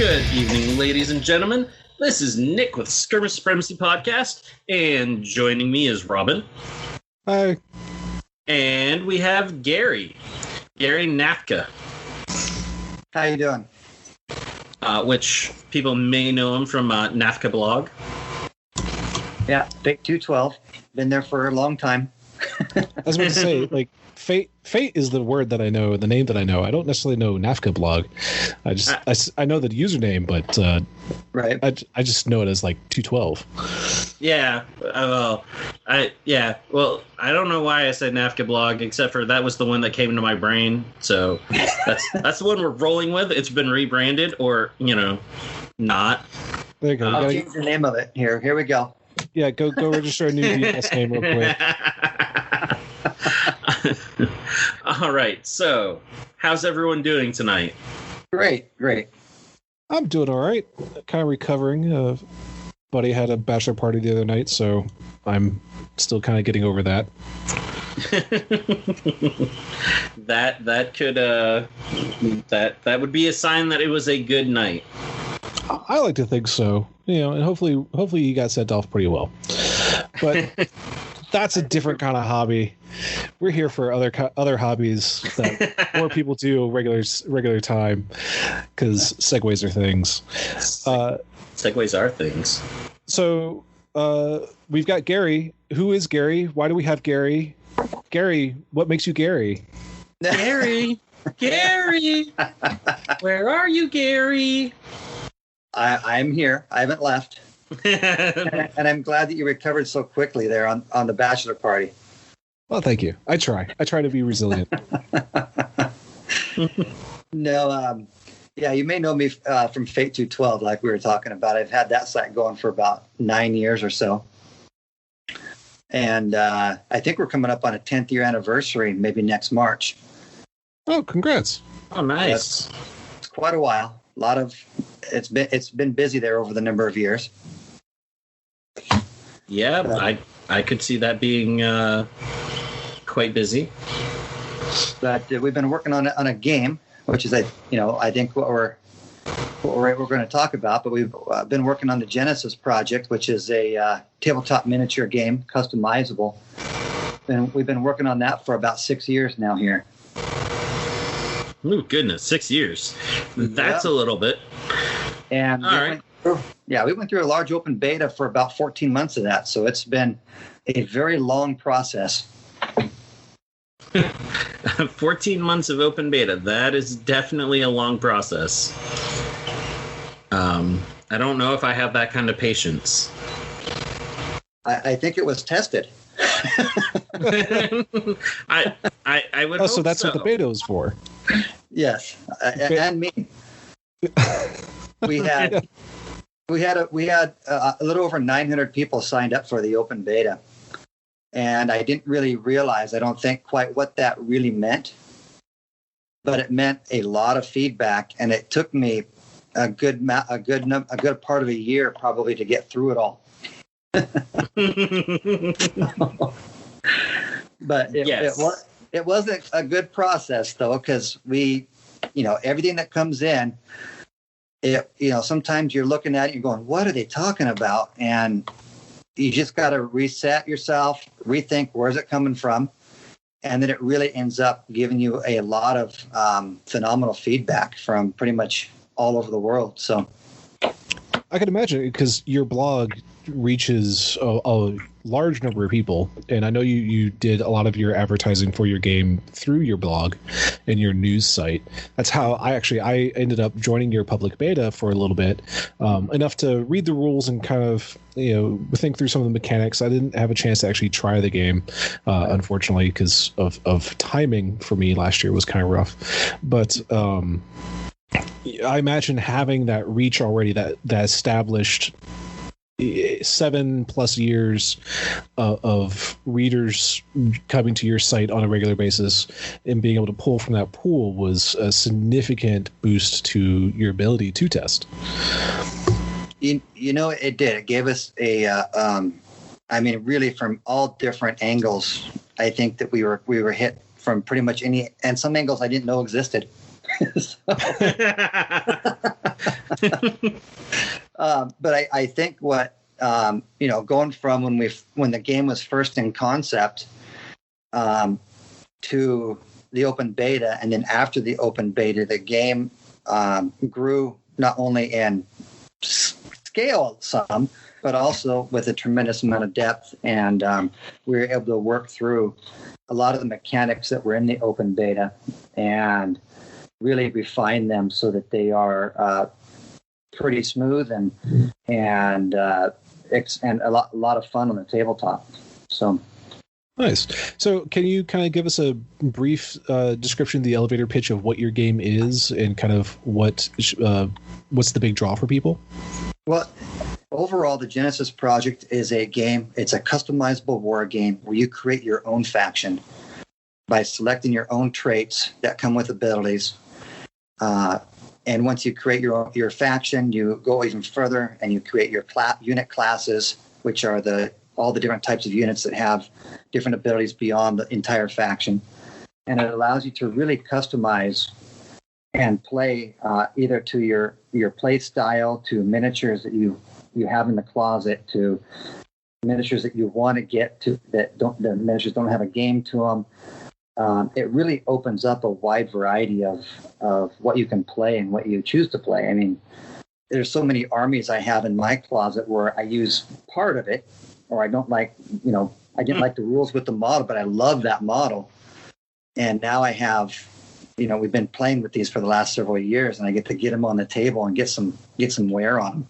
Good evening, ladies and gentlemen. This is Nick with Skirmish Supremacy Podcast, and joining me is Robin. Hi. And we have Gary Nafka. How you doing? Which people may know him from Nafka blog. Yeah, Fate 212. Been there for a long time. I was about to say, like, Fate is the word that I know, the name that I know. I don't necessarily know Nafka blog. I know the username, but right. I just know it as like 212. Yeah. Well, I don't know why I said Nafka blog, except for that was the one that came into my brain. So that's the one we're rolling with. It's been rebranded, or not. There you go. I'll change the name of it. Here we go. Yeah, go register a new DNS name real quick. All right, so how's everyone doing tonight? Great. I'm doing all right. Kind of recovering. Buddy had a bachelor party the other night, so I'm still kind of getting over that. that would be a sign that it was a good night. I like to think so. And hopefully you got sent off pretty well. But that's a different kind of hobby. We're here for other hobbies that more people do regular time, because segues are things. Segues are things. So we've got Gary. Who is Gary? Why do we have Gary? Gary, what makes you Gary? Gary, where are you, Gary? I'm here. I haven't left. And I'm glad that you recovered so quickly there on the bachelor party. Well, thank you. I try to be resilient. No, you may know me from Fate 212, like we were talking about. I've had that site going for about 9 years or so. And I think we're coming up on a 10th year anniversary, maybe next March. Oh, congrats. Oh, nice. It's quite a while. It's been busy there over the number of years. Yeah, I could see that being quite busy. But we've been working on a game, which is I think what we're going to talk about. But we've been working on the Genesys project, which is a tabletop miniature game, customizable. And we've been working on that for about 6 years now here. Oh, goodness, 6 years. That's a little bit. And we went through a large open beta for about 14 months of that. So it's been a very long process. 14 months of open beta. That is definitely a long process. I don't know if I have that kind of patience. I think it was tested. I would. So that's what the beta was for. Yes, and me. We had a little over 900 people signed up for the open beta, and I didn't really realize, I don't think, quite what that really meant. But it meant a lot of feedback, and it took me a good part of a year probably to get through it all. But it wasn't a good process though, because we, everything that comes in, sometimes you're looking at it, you're going, what are they talking about? And you just got to reset yourself, rethink, where's it coming from? And then it really ends up giving you a lot of phenomenal feedback from pretty much all over the world. So I can imagine, because your blog reaches a large number of people, and I know you did a lot of your advertising for your game through your blog and your news site. That's how I ended up joining your public beta for a little bit, enough to read the rules and kind of think through some of the mechanics. I didn't have a chance to actually try the game, unfortunately, because of timing for me. Last year was kind of rough, but I imagine having that reach already, that established 7+ years of readers coming to your site on a regular basis and being able to pull from that pool was a significant boost to your ability to test. It did. It gave us really from all different angles. I think that we were hit from pretty much any, and some angles I didn't know existed. But I think what going from when the game was first in concept to the open beta, and then after the open beta, the game grew not only in scale some, but also with a tremendous amount of depth. And we were able to work through a lot of the mechanics that were in the open beta and really refine them so that they are pretty smooth and a lot of fun on the tabletop. So. Nice. So can you kind of give us a brief description of the elevator pitch of what your game is and kind of what's the big draw for people? Well, overall, the Genesys project is a game. It's a customizable war game where you create your own faction by selecting your own traits that come with abilities. And once you create your faction, you go even further and you create your unit classes, which are all the different types of units that have different abilities beyond the entire faction. And it allows you to really customize and play either to your play style, to miniatures that you have in the closet, to miniatures that you want to get to the miniatures don't have a game to them. It really opens up a wide variety of what you can play and what you choose to play. I mean, there's so many armies I have in my closet where I use part of it, or I don't like, I didn't like the rules with the model, but I love that model. And now I have, we've been playing with these for the last several years, and I get to get them on the table and get some wear on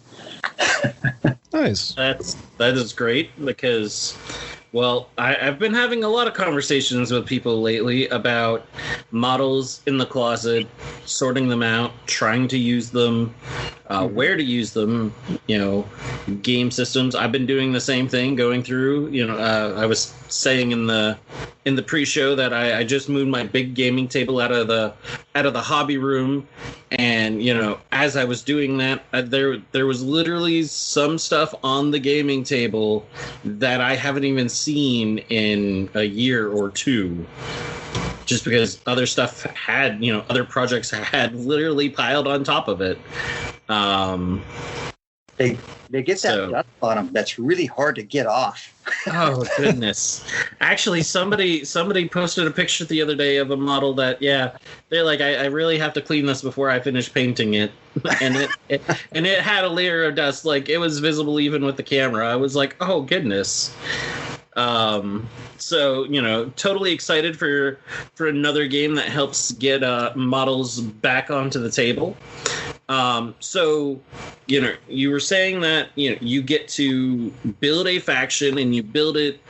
them. Nice. That is great because, well, I've been having a lot of conversations with people lately about models in the closet, sorting them out, trying to use them, where to use them, game systems. I've been doing the same thing, going through, I was saying in the pre-show that I just moved my big gaming table out of the hobby room, and as I was doing that, there was literally some stuff on the gaming table that I haven't even seen in a year or two, just because other stuff had, other projects had literally piled on top of it. They get that dust on them that's really hard to get off. Oh goodness! Actually, somebody posted a picture the other day of a model that, they're like, I really have to clean this before I finish painting it, and it had a layer of dust, like it was visible even with the camera. I was like, oh goodness. So totally excited for another game that helps get models back onto the table. So you were saying that you get to build a faction and you build it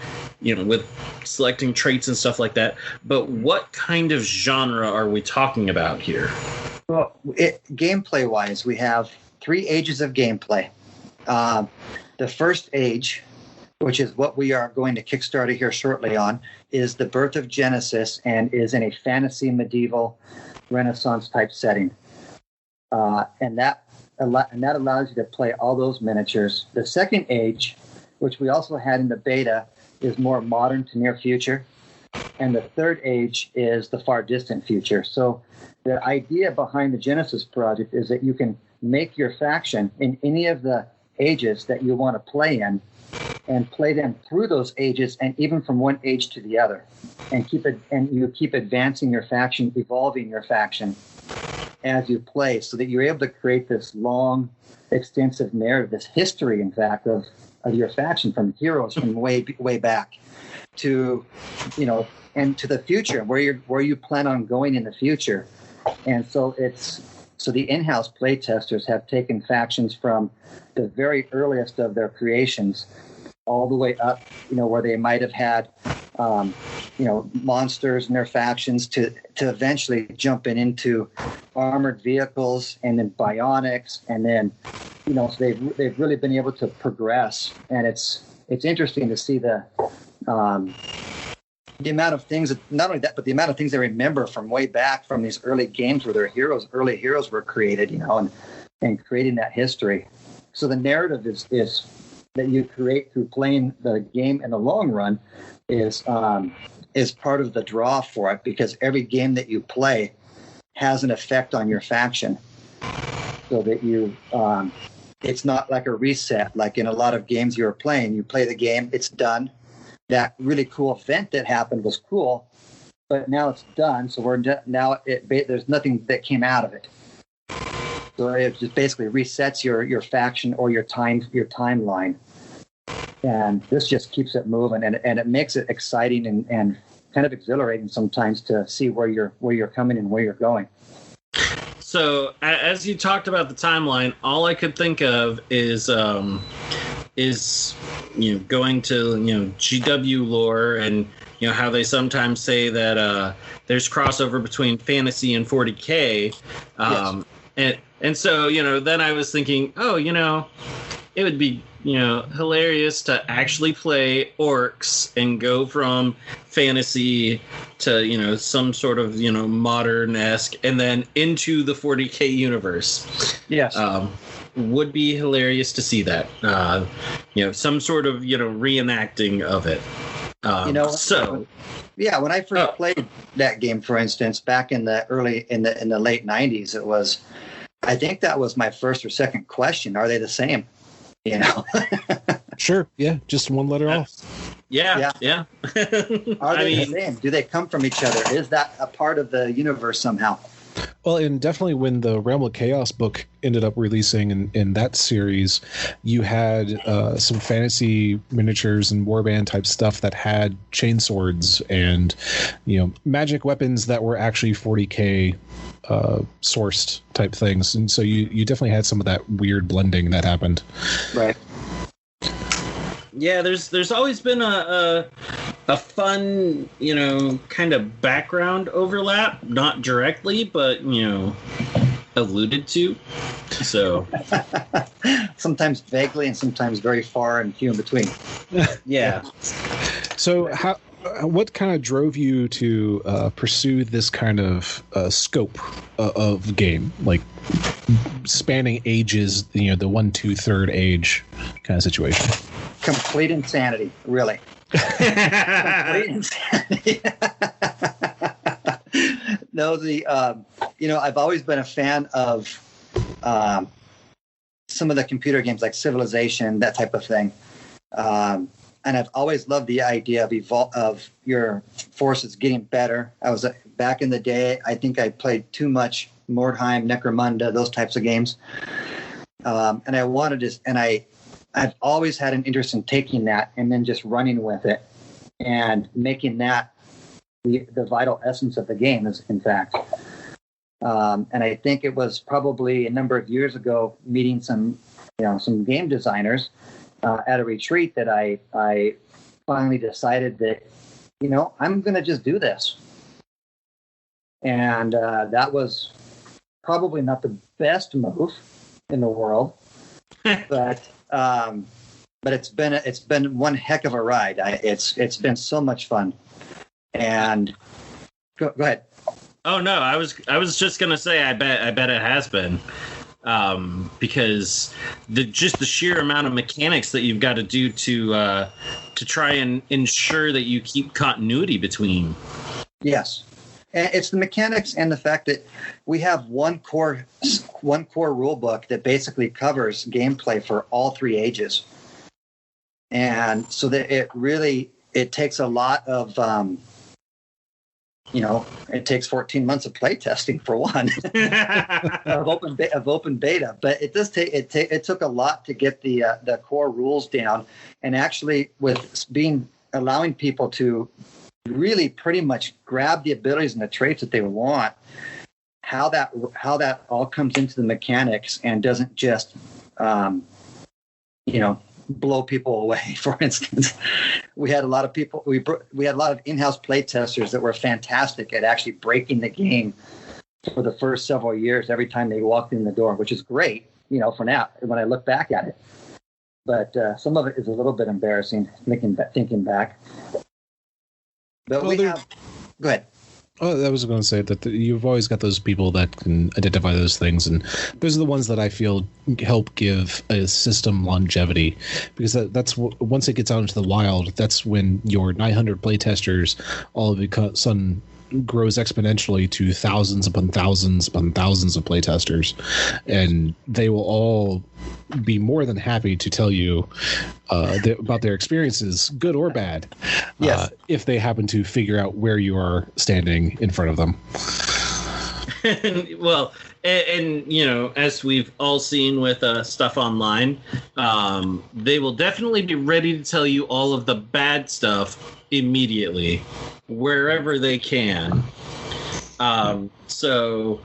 with selecting traits and stuff like that, but what kind of genre are we talking about here? Well, gameplay wise, we have 3 ages of gameplay. The first age, which is what we are going to Kickstarter here shortly on, is the birth of Genesys and is in a fantasy, medieval, Renaissance type setting. And that allows you to play all those miniatures. The second age, which we also had in the beta, is more modern to near future. And the third age is the far distant future. So the idea behind the Genesys project is that you can make your faction in any of the ages that you want to play in, and play them through those ages and even from one age to the other, and you keep advancing your faction, evolving your faction as you play, so that you're able to create this long, extensive narrative, this history, in fact, of your faction, from heroes from way back to, and to the future, where you plan on going in the future. And so the in-house play testers have taken factions from the very earliest of their creations all the way up, where they might have had, monsters in their factions to eventually jumping into armored vehicles and then bionics. And then, so they've really been able to progress. And it's interesting to see the amount of things, not only that, but the amount of things they remember from way back from these early games where their early heroes were created, and creating that history. So the narrative is that you create through playing the game in the long run is part of the draw for it, because every game that you play has an effect on your faction. so that you it's not like a reset. Like in a lot of games you were playing, you play the game, it's done. That really cool event that happened was cool, but now it's done. So there's nothing that came out of it. So it just basically resets your faction or your timeline, and this just keeps it moving, and it makes it exciting and kind of exhilarating sometimes to see where you're coming and where you're going. So as you talked about the timeline, all I could think of is going to GW lore, and how they sometimes say that there's crossover between fantasy and 40K, yes. and so then I was thinking, it would be hilarious to actually play orcs and go from fantasy to some sort of modern-esque and then into the 40K universe. Yes. Would be hilarious to see that. Some sort of reenacting of it. When I first played that game, for instance, back in the late 90s, I think that was my first or second question. Are they the same? Sure. Yeah. Just one letter off. Yeah. Are they the same? Do they come from each other? Is that a part of the universe somehow? Well, and definitely when the Realm of Chaos book ended up releasing in that series, you had some fantasy miniatures and warband type stuff that had chainswords and magic weapons that were actually 40K sourced type things, and so you definitely had some of that weird blending that happened. Right. Yeah, there's always been a fun kind of background overlap, not directly, but alluded to. So sometimes vaguely and sometimes very far and few in between. Yeah. So what kind of drove you to pursue this kind of scope of game, like spanning ages, the 1, 2, 3rd age kind of situation? Complete insanity, really. Complete insanity. No, I've always been a fan of some of the computer games like Civilization, that type of thing. And I've always loved the idea of your forces getting better. I was back in the day, I think I played too much Mordheim, Necromunda, those types of games. And I wanted to, and I've always had an interest in taking that and then just running with it and making that the vital essence of the game, is in fact. And I think it was probably a number of years ago, meeting some game designers at a retreat, that I finally decided that, I'm going to just do this. And that was probably not the best move in the world, but it's been one heck of a ride. It's been so much fun. And go ahead. Oh no, I was just gonna say I bet it has been. Because the sheer amount of mechanics that you've got to do to try and ensure that you keep continuity between. Yes, and it's the mechanics and the fact that we have one core rule book that basically covers gameplay for all 3 ages, and so that it takes a lot of it takes 14 months of play testing for one of open beta, but it does take it took a lot to get the core rules down, and actually with allowing people to really pretty much grab the abilities and the traits that they want, how that all comes into the mechanics and doesn't just blow people away. For instance, we had a lot of people. We had a lot of in-house play testers that were fantastic at actually breaking the game for the first several years every time they walked in the door, which is great, for now when I look back at it. But some of it is a little bit embarrassing thinking back. But go ahead. Oh, I was going to say that you've always got those people that can identify those things, and those are the ones that I feel help give a system longevity, because that's once it gets out into the wild, that's when your 900 playtesters all of a sudden grows exponentially to thousands upon thousands upon thousands of playtesters, and they will all be more than happy to tell you about their experiences, good or bad, Yes. if they happen to figure out where you are standing in front of them. Well, and you know, as we've all seen with stuff online, they will definitely be ready to tell you all of the bad stuff immediately, wherever they can. So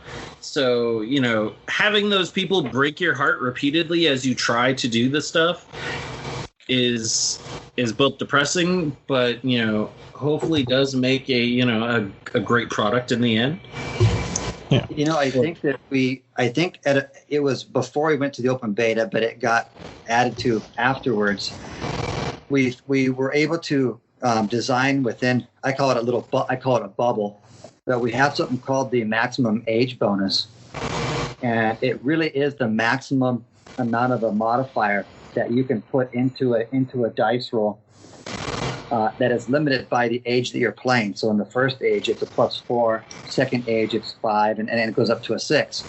you know, having those people break your heart repeatedly as you try to do this stuff is both depressing, but you know, hopefully does make a great product in the end. Yeah. You know, I think it was before we went to the open beta, but it got added to afterwards. We were able to design within, I call it a bubble, but we have something called the maximum age bonus, and it really is the maximum amount of a modifier that you can put into a dice roll. That is limited by the age that you're playing. So in the first age, it's a +4. Second age, it's 5, and it goes up to a 6.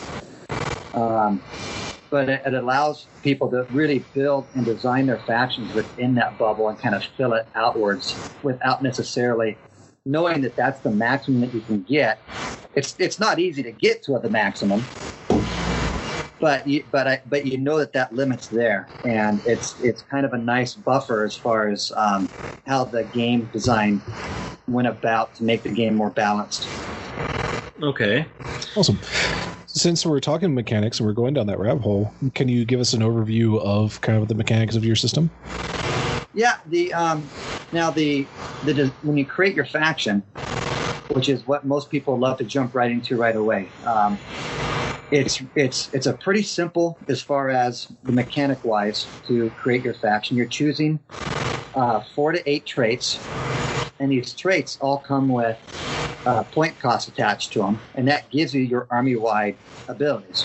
But it allows people to really build and design their factions within that bubble and kind of fill it outwards without necessarily knowing that that's the maximum that you can get. It's not easy to get to the maximum, but you know that limit's there, and it's kind of a nice buffer as far as how the game design went about to make the game more balanced. Okay, awesome. Since we're talking mechanics and we're going down that rabbit hole, can you give us an overview of kind of the mechanics of your system? Yeah, when you create your faction, which is what most people love to jump right into right away. It's a pretty simple as far as the mechanic wise to create your faction. You're choosing 4 to 8 traits, and these traits all come with point costs attached to them, and that gives you your army-wide abilities.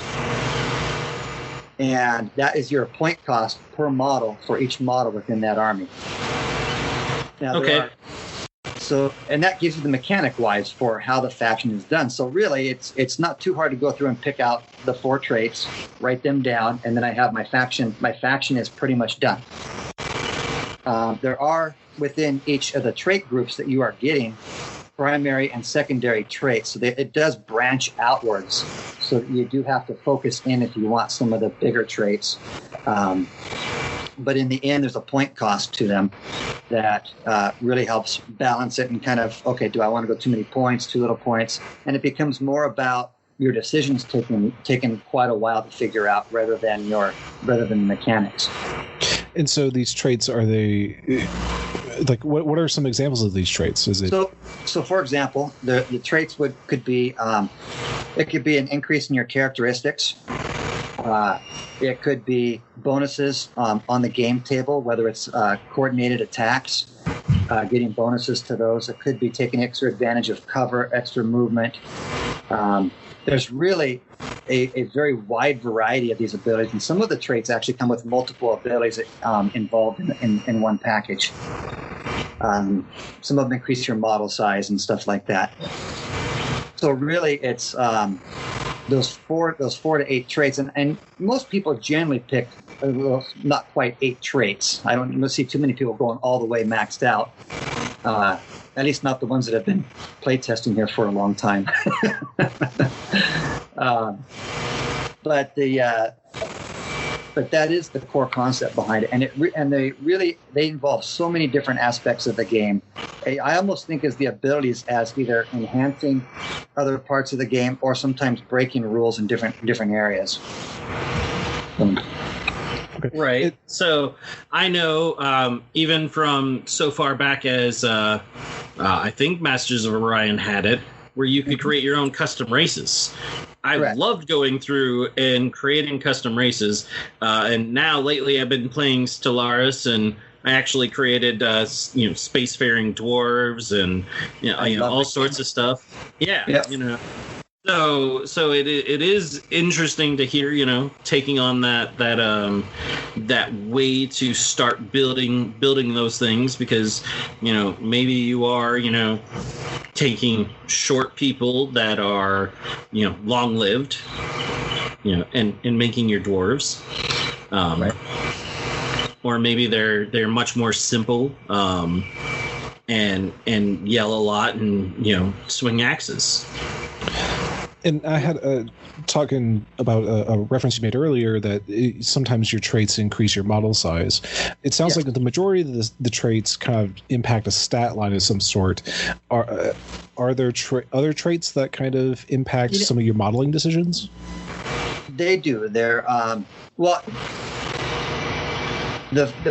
And that is your point cost per model for each model within that army. Now, okay. And that gives you the mechanic wise for how the faction is done. So really, it's not too hard to go through and pick out the 4 traits, write them down, and then I have my faction. My faction is pretty much done. There are within each of the trait groups that you are getting primary and secondary traits, so it does branch outwards. So you do have to focus in if you want some of the bigger traits. But in the end, there's a point cost to them that really helps balance it and kind of, okay, do I want to go too many points, too little points? And it becomes more about your decisions taking quite a while to figure out rather than the mechanics. And so these traits, are they like what are some examples of these traits? Is it so for example, the traits could be it could be an increase in your characteristics. It could be bonuses on the game table, whether it's coordinated attacks, getting bonuses to those. It could be taking extra advantage of cover, extra movement. There's really a very wide variety of these abilities, and some of the traits actually come with multiple abilities involved in one package. Some of them increase your model size and stuff like that. So really, it's those four to 8 traits, and most people generally pick not quite 8 traits. I don't see too many people going all the way maxed out. At least not the ones that have been playtesting here for a long time. But that is the core concept behind it, and they involve so many different aspects of the game. I almost think as the abilities as either enhancing other parts of the game or sometimes breaking rules in different areas. Right. So I know even from so far back as I think Masters of Orion had it, where you could create your own custom races. I loved going through and creating custom races, and now lately I've been playing Stellaris, and I actually created spacefaring dwarves and all sorts of stuff. Yeah, yep. So it is interesting to hear, taking on that way to start building those things, because maybe you are 10 taking short people that are, long lived, and making your dwarves. Right. Or maybe they're much more simple, and yell a lot and swing axes. And I had talking about a reference you made earlier that sometimes your traits increase your model size. It sounds like the majority of the traits kind of impact a stat line of some sort. Are there other traits that kind of impact some of your modeling decisions? They do. They're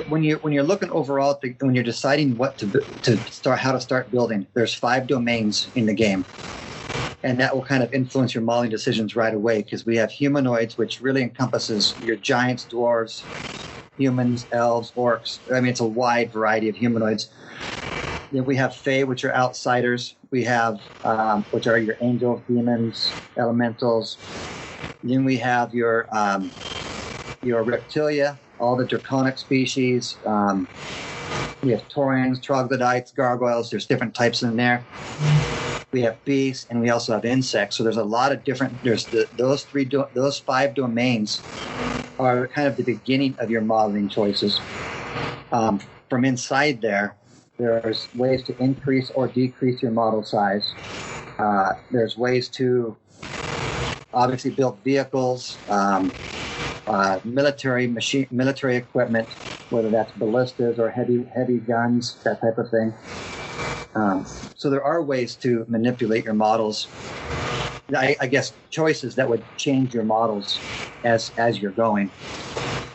when you're looking overall when you're deciding what how to start building, there's 5 domains in the game. And that will kind of influence your modeling decisions right away, because we have humanoids, which really encompasses your giants, dwarves, humans, elves, orcs. I mean, it's a wide variety of humanoids. Then we have fae, which are outsiders. We have, which are your angels, demons, elementals. Then we have your reptilia, all the draconic species. We have taurians, troglodytes, gargoyles. There's different types in there. We have beasts, and we also have insects. So there's a lot of different. There's those 5 domains are kind of the beginning of your modeling choices. From inside there's ways to increase or decrease your model size. There's ways to obviously build vehicles, military equipment, whether that's ballistas or heavy guns, that type of thing. So there are ways to manipulate your models. I guess choices that would change your models as you're going.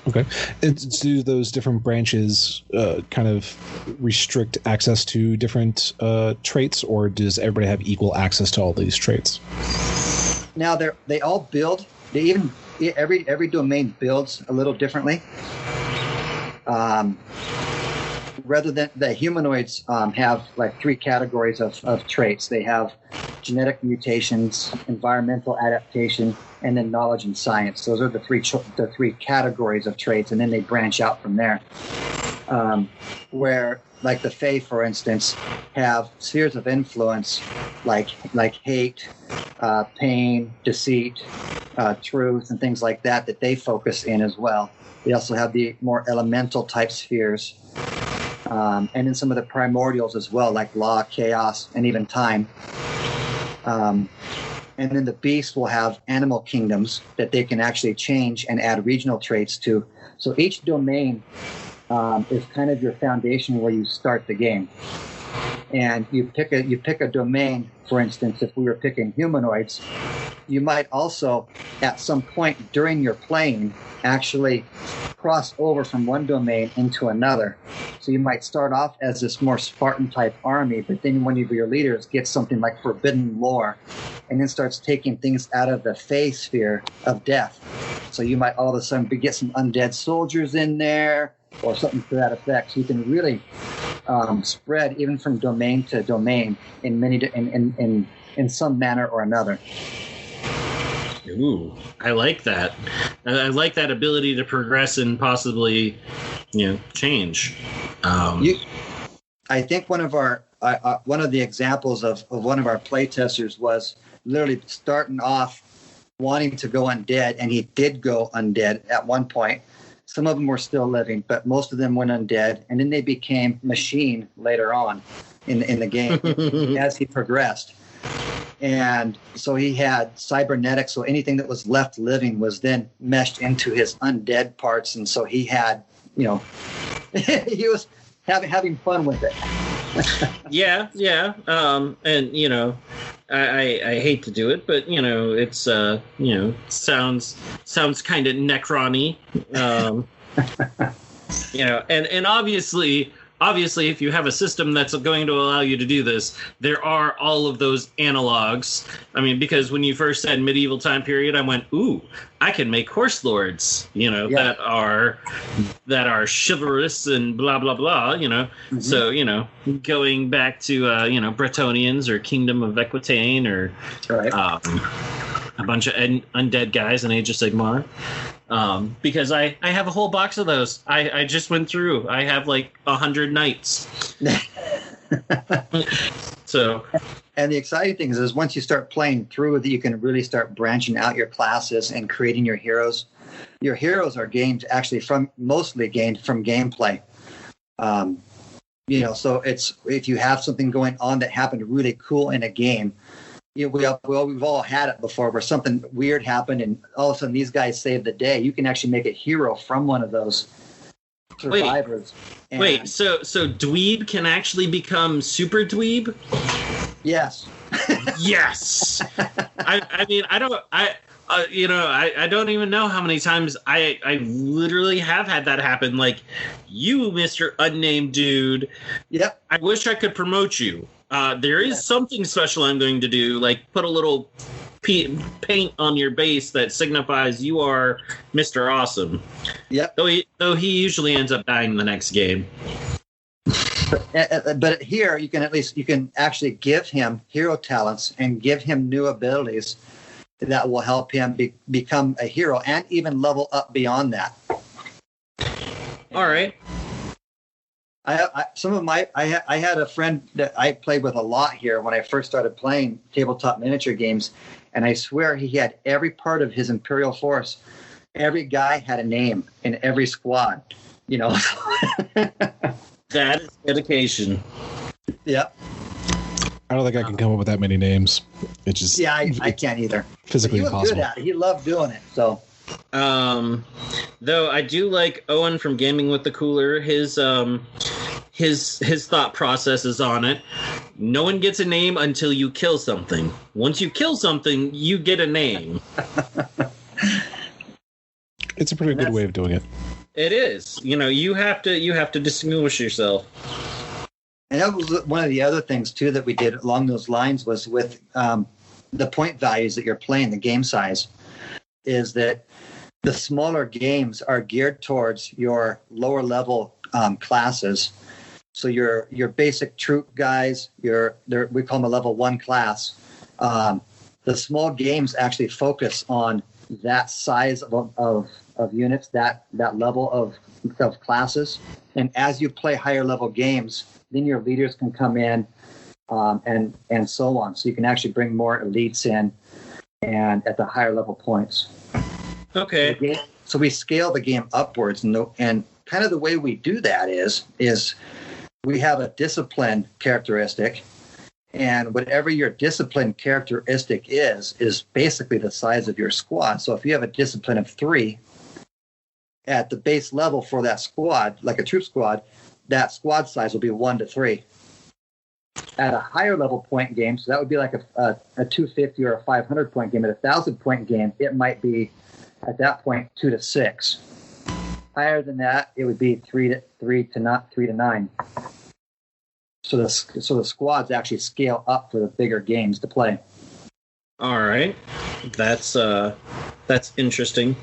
Okay. And do those different branches kind of restrict access to different traits, or does everybody have equal access to all these traits? Now they all build. Every domain builds a little differently. Rather than the humanoids have like 3 categories of traits. They have genetic mutations, environmental adaptation, and then knowledge and science. Those are the three categories of traits, and then they branch out from there. Where like the Fae, for instance, have spheres of influence like hate, pain, deceit, truth, and things like that they focus in as well. They also have the more elemental type spheres. And then some of the primordials as well, like law, chaos, and even time. And then the beasts will have animal kingdoms that they can actually change and add regional traits to. So each domain is kind of your foundation where you start the game. And you pick a domain, for instance, if we were picking humanoids, you might also, at some point during your playing, actually cross over from one domain into another. So you might start off as this more Spartan-type army, but then one of your leaders gets something like forbidden lore, and then starts taking things out of the Fae sphere of death. So you might all of a sudden get some undead soldiers in there, or something to that effect. So you can really spread even from domain to domain in some manner or another. Ooh, I like that. I like that ability to progress and possibly, change. I think one of the examples of one of our play testers was literally starting off wanting to go undead, and he did go undead at one point. Some of them were still living, but most of them went undead, and then they became machine later on in the game as he progressed. And so he had cybernetics, so anything that was left living was then meshed into his undead parts, and so he had, he was having fun with it. Yeah. And I hate to do it, but it's sounds kind of Necron-y. And obviously, if you have a system that's going to allow you to do this, there are all of those analogs. I mean, because when you first said medieval time period, I went, ooh, I can make horse lords, that are chivalrous and blah, blah, blah, Mm-hmm. So, going back to, Bretonnians or Kingdom of Equitaine or right. A bunch of undead guys in Age of Sigmar. Because I have a whole box of those. I just went through. I have like 100 knights. So, And the exciting thing is once you start playing through that, you can really start branching out your classes and creating your heroes. Your heroes are mostly gained from gameplay. So it's, if you have something going on that happened really cool in a game, we've all had it before where something weird happened and all of a sudden these guys saved the day. You can actually make a hero from one of those survivors. Wait, so dweeb can actually become super dweeb? Yes. Yes. I mean, I don't even know how many times I literally have had that happen. Like, you, Mr. Unnamed Dude. Yep. I wish I could promote you. There is something special I'm going to do, like put a little paint on your base that signifies you are Mr. Awesome. Yep. Though he usually ends up dying in the next game. But here you can actually give him hero talents and give him new abilities that will help him become a hero and even level up beyond that. All right. I had a friend that I played with a lot here when I first started playing tabletop miniature games, and I swear he had every part of his Imperial force. Every guy had a name in every squad, That is dedication. Yep. I don't think I can come up with that many names. It's just I can't either. Physically impossible. Good at it. He loved doing it. So, though I do like Owen from Gaming with the Cooler. His thought process is on it. No one gets a name until you kill something. Once you kill something, you get a name. It's a pretty good way of doing it. It is. You have to distinguish yourself. And that was one of the other things too that we did along those lines was with the point values that you're playing, the game size, is that the smaller games are geared towards your lower level classes. So your basic troop guys, we call them a level 1 class. The small games actually focus on that size of units, that level of classes. And as you play higher level games, then your leaders can come in and so on. So you can actually bring more elites in and at the higher level points. Okay. So we scale the game upwards, and kind of the way we do that is we have a discipline characteristic, and whatever your discipline characteristic is basically the size of your squad. So if you have a discipline of 3 at the base level for that squad, like a troop squad, that squad size will be 1 to 3. At a higher level point game, so that would be like a 250 or a 500 point game. At a 1,000 point game, it might be at that point 2 to 6. Higher than that, it would be 3 to 9. So the squads actually scale up for the bigger games to play. All right, that's interesting.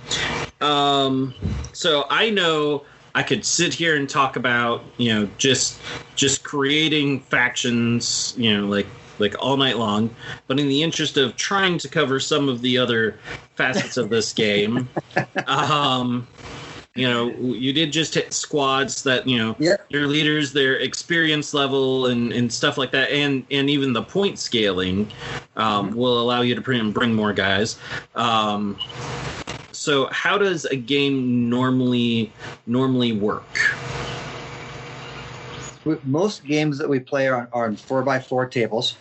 So I know I could sit here and talk about just creating factions, like all night long. But in the interest of trying to cover some of the other facets of this game, you did just hit squads that, your leaders, their experience level and stuff like that. And even the point scaling will allow you to bring more guys. So how does a game normally work? Most games that we play are on 4x4 tables.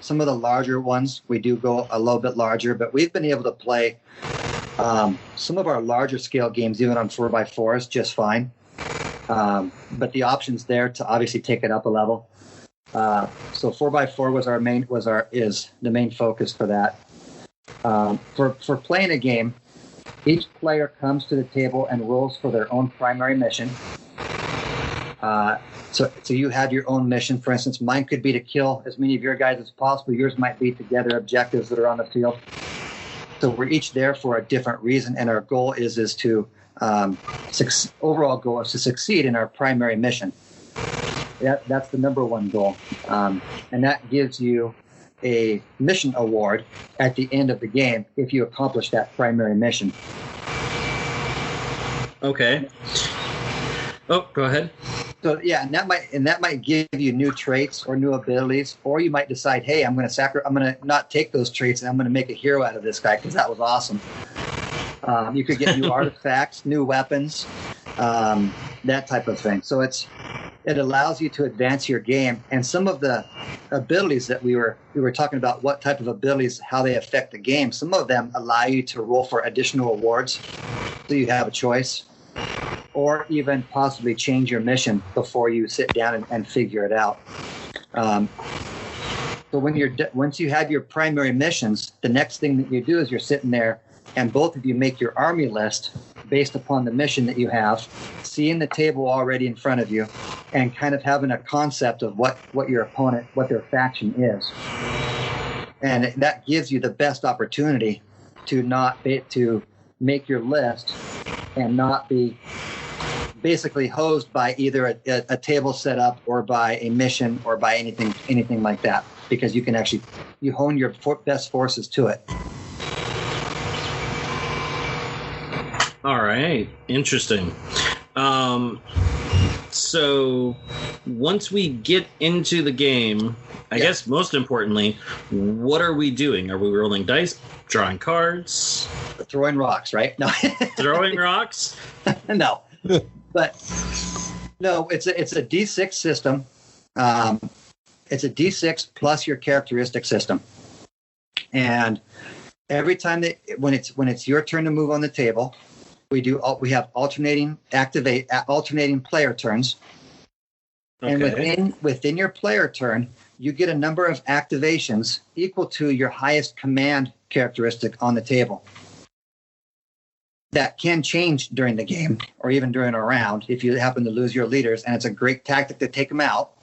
Some of the larger ones, we do go a little bit larger, but we've been able to play some of our larger scale games even on 4x4s just fine. But the option's there to obviously take it up a level. So 4x4 is the main focus for that. For playing a game, each player comes to the table and rolls for their own primary mission. So you have your own mission. For instance, mine could be to kill as many of your guys as possible. Yours might be to gather objectives that are on the field. So we're each there for a different reason, and our goal is to overall goal is to succeed in our primary mission. That's the number one goal, and that gives you a mission award at the end of the game if you accomplish that primary mission. Okay. Oh, go ahead. So yeah, and that might give you new traits or new abilities, or you might decide, hey, I'm going to not take those traits and I'm going to make a hero out of this guy because that was awesome. You could get new artifacts, new weapons, that type of thing. So it allows you to advance your game. And some of the abilities that we were talking about, what type of abilities, how they affect the game. Some of them allow you to roll for additional rewards, so you have a choice, or even possibly change your mission before you sit down and figure it out. So once you have your primary missions, the next thing that you do is you're sitting there, and both of you make your army list based upon the mission that you have, seeing the table already in front of you, and kind of having a concept of what your opponent, what their faction is. And that gives you the best opportunity to make your list and not be basically hosed by either a table setup or by a mission or by anything like that, because you can actually hone your best forces to it. All right, interesting. So once we get into the game, I guess most importantly, what are we doing? Are we rolling dice, drawing cards? Throwing rocks, right? No. Throwing rocks? No. But no, it's a D6 system. It's a D6 plus your characteristic system. And every time when it's your turn to move on the table, we have alternating player turns. Okay. And within your player turn, you get a number of activations equal to your highest command characteristic on the table. That can change during the game or even during a round if you happen to lose your leaders, and it's a great tactic to take them out.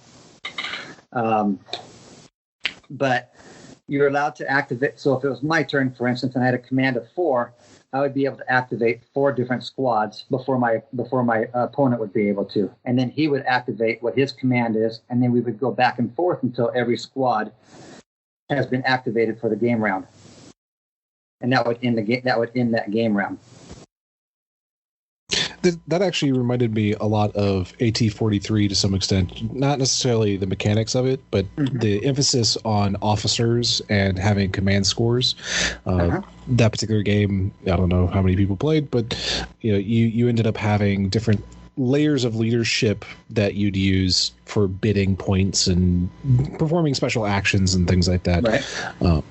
But you're allowed to activate. So if it was my turn, for instance, and I had a command of 4, I would be able to activate 4 different squads before my opponent would be able to. And then he would activate what his command is, and then we would go back and forth until every squad has been activated for the game round. And that would end that game round. That actually reminded me a lot of AT-43 to some extent. Not necessarily the mechanics of it, but the emphasis on officers and having command scores. That particular game, I don't know how many people played, but you ended up having different layers of leadership that you'd use for bidding points and performing special actions and things like that. Right.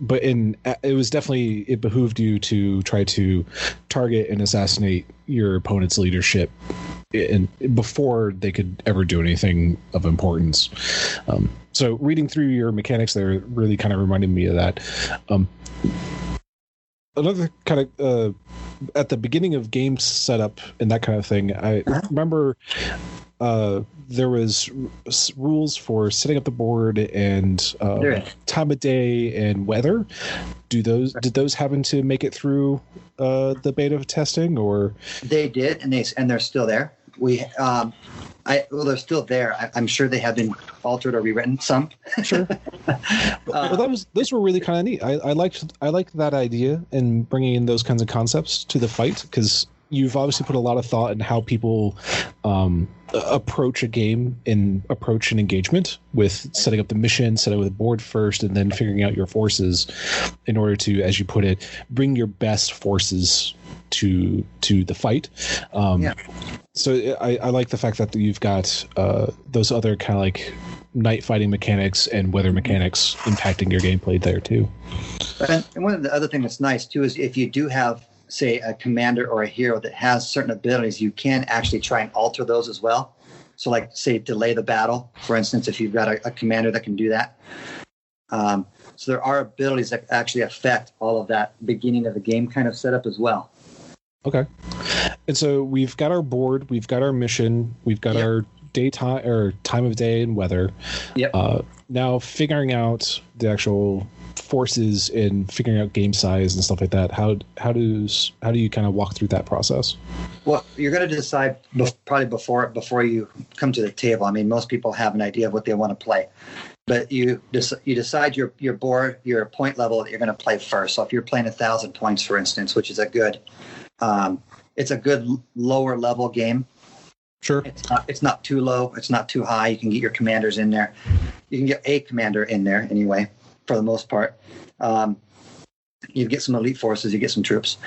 But it behooved you to try to target and assassinate your opponent's leadership before they could ever do anything of importance. So reading through your mechanics there really kind of reminded me of that. Another kind of at the beginning of game setup and that kind of thing, I remember there was rules for setting up the board and time of day and weather. Did those happen to make it through the beta testing, or they did, and they're still there. They're still there. I'm sure they have been altered or rewritten some. Sure. Well, those were really kind of neat. I liked that idea and bringing in those kinds of concepts to the fight, because you've obviously put a lot of thought in how people approach a game and approach an engagement with setting up the mission, setting up the board first, and then figuring out your forces in order to, as you put it, bring your best forces to the fight. So I like the fact that you've got those other kind of like night fighting mechanics and weather mechanics impacting your gameplay there too. And one of the other things that's nice too is if you do have, say, a commander or a hero that has certain abilities, you can actually try and alter those as well. So like, say, delay the battle, for instance, if you've got a commander that can do that. So there are abilities that actually affect all of that beginning of the game kind of setup as well. Okay. And so we've got our board, we've got our mission, we've got our daytime or time of day and weather. Yep. Now figuring out the actual forces and figuring out game size and stuff like that, how do you kind of walk through that process? Well, you're going to decide probably before you come to the table. I mean, most people have an idea of what they want to play, but you decide your board, your point level that you're going to play first. So if you're playing 1,000 points, for instance, which is it's a good lower level game, Sure. It's not too low. It's not too high. You can get your commanders in there. You can get a commander in there anyway, for the most part. You get some elite forces. You get some troops.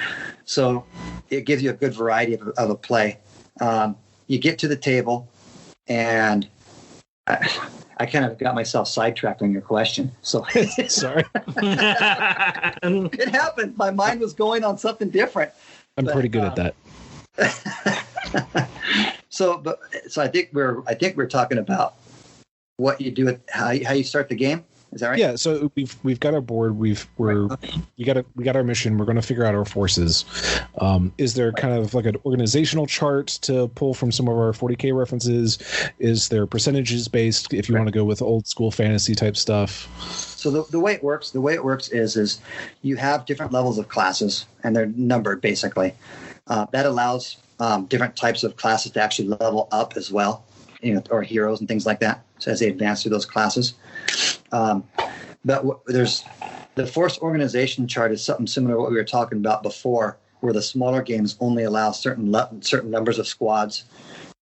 So it gives you a good variety of a play. You get to the table, and I kind of got myself sidetracked on your question. So Sorry. it happened. My mind was going on something different. I'm pretty good at that. So I think we're talking about what you do at how you start the game. Is that right? Yeah. So we've got our board. We got our mission. We're going to figure out our forces. Is there kind of like an organizational chart to pull from some of our 40K references? Is there percentages based if you want to go with old school fantasy type stuff? So the way it works is you have different levels of classes, and they're numbered basically. That allows different types of classes to actually level up as well, or heroes and things like that. So as they advance through those classes. But there's the force organization chart is something similar to what we were talking about before, where the smaller games only allow certain numbers of squads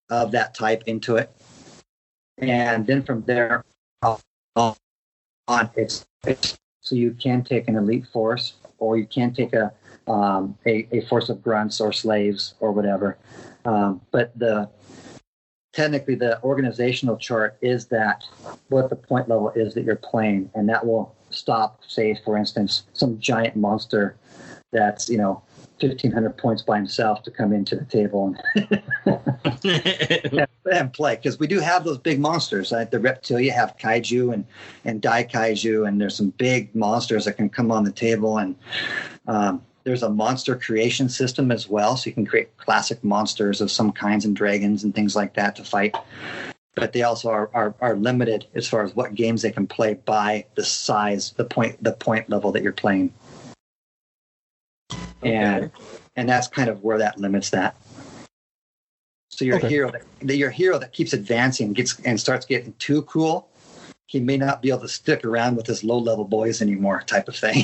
of that type into it, and then from there on, it's so you can take an elite force, or you can take a force of grunts or slaves or whatever. But technically the organizational chart is that what the point level is that you're playing, and that will stop, say, for instance, some giant monster that's 1,500 points by himself to come into the table and play, because we do have those big monsters. Like the Reptilia have kaiju and Daikaiju, and there's some big monsters that can come on the table, and there's a monster creation system as well, so you can create classic monsters of some kinds and dragons and things like that to fight. But they also are limited as far as what games they can play by the size, the point level that you're playing. Okay. And that's kind of where that limits that. So your hero that keeps advancing and starts getting too cool, he may not be able to stick around with his low-level boys anymore, type of thing,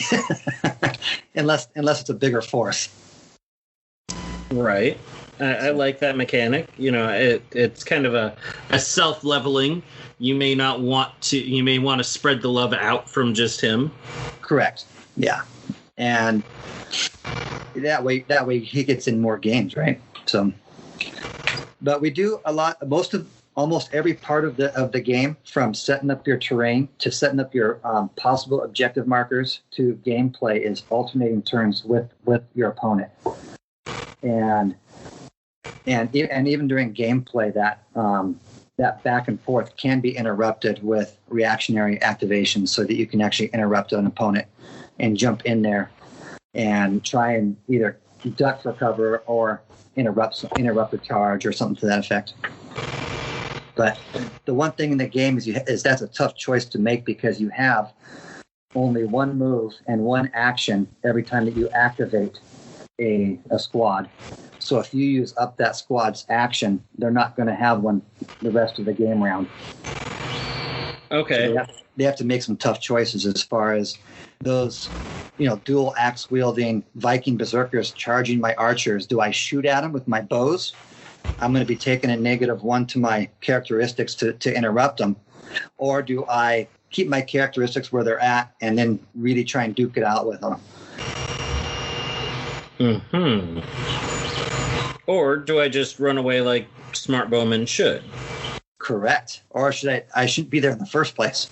unless it's a bigger force. Right. I like that mechanic. It's kind of a self-leveling. You may want to spread the love out from just him. Correct. Yeah. And that way he gets in more games, right? So, but we do a lot. Almost every part of the game, from setting up your terrain to setting up your possible objective markers to gameplay, is alternating turns with your opponent, and even during gameplay, that back and forth can be interrupted with reactionary activations, so that you can actually interrupt an opponent and jump in there and try and either duck for cover or interrupt a charge or something to that effect. But the one thing in the game is that's a tough choice to make, because you have only one move and one action every time that you activate a squad. So if you use up that squad's action, they're not going to have one the rest of the game round. Okay. So they have to make some tough choices as far as those, dual axe wielding Viking berserkers charging my archers. Do I shoot at them with my bows? I'm going to be taking a -1 to my characteristics to interrupt them. Or do I keep my characteristics where they're at and then really try and duke it out with them? Mm-hmm. Or do I just run away like smart bowmen should? Correct. Or I shouldn't be there in the first place.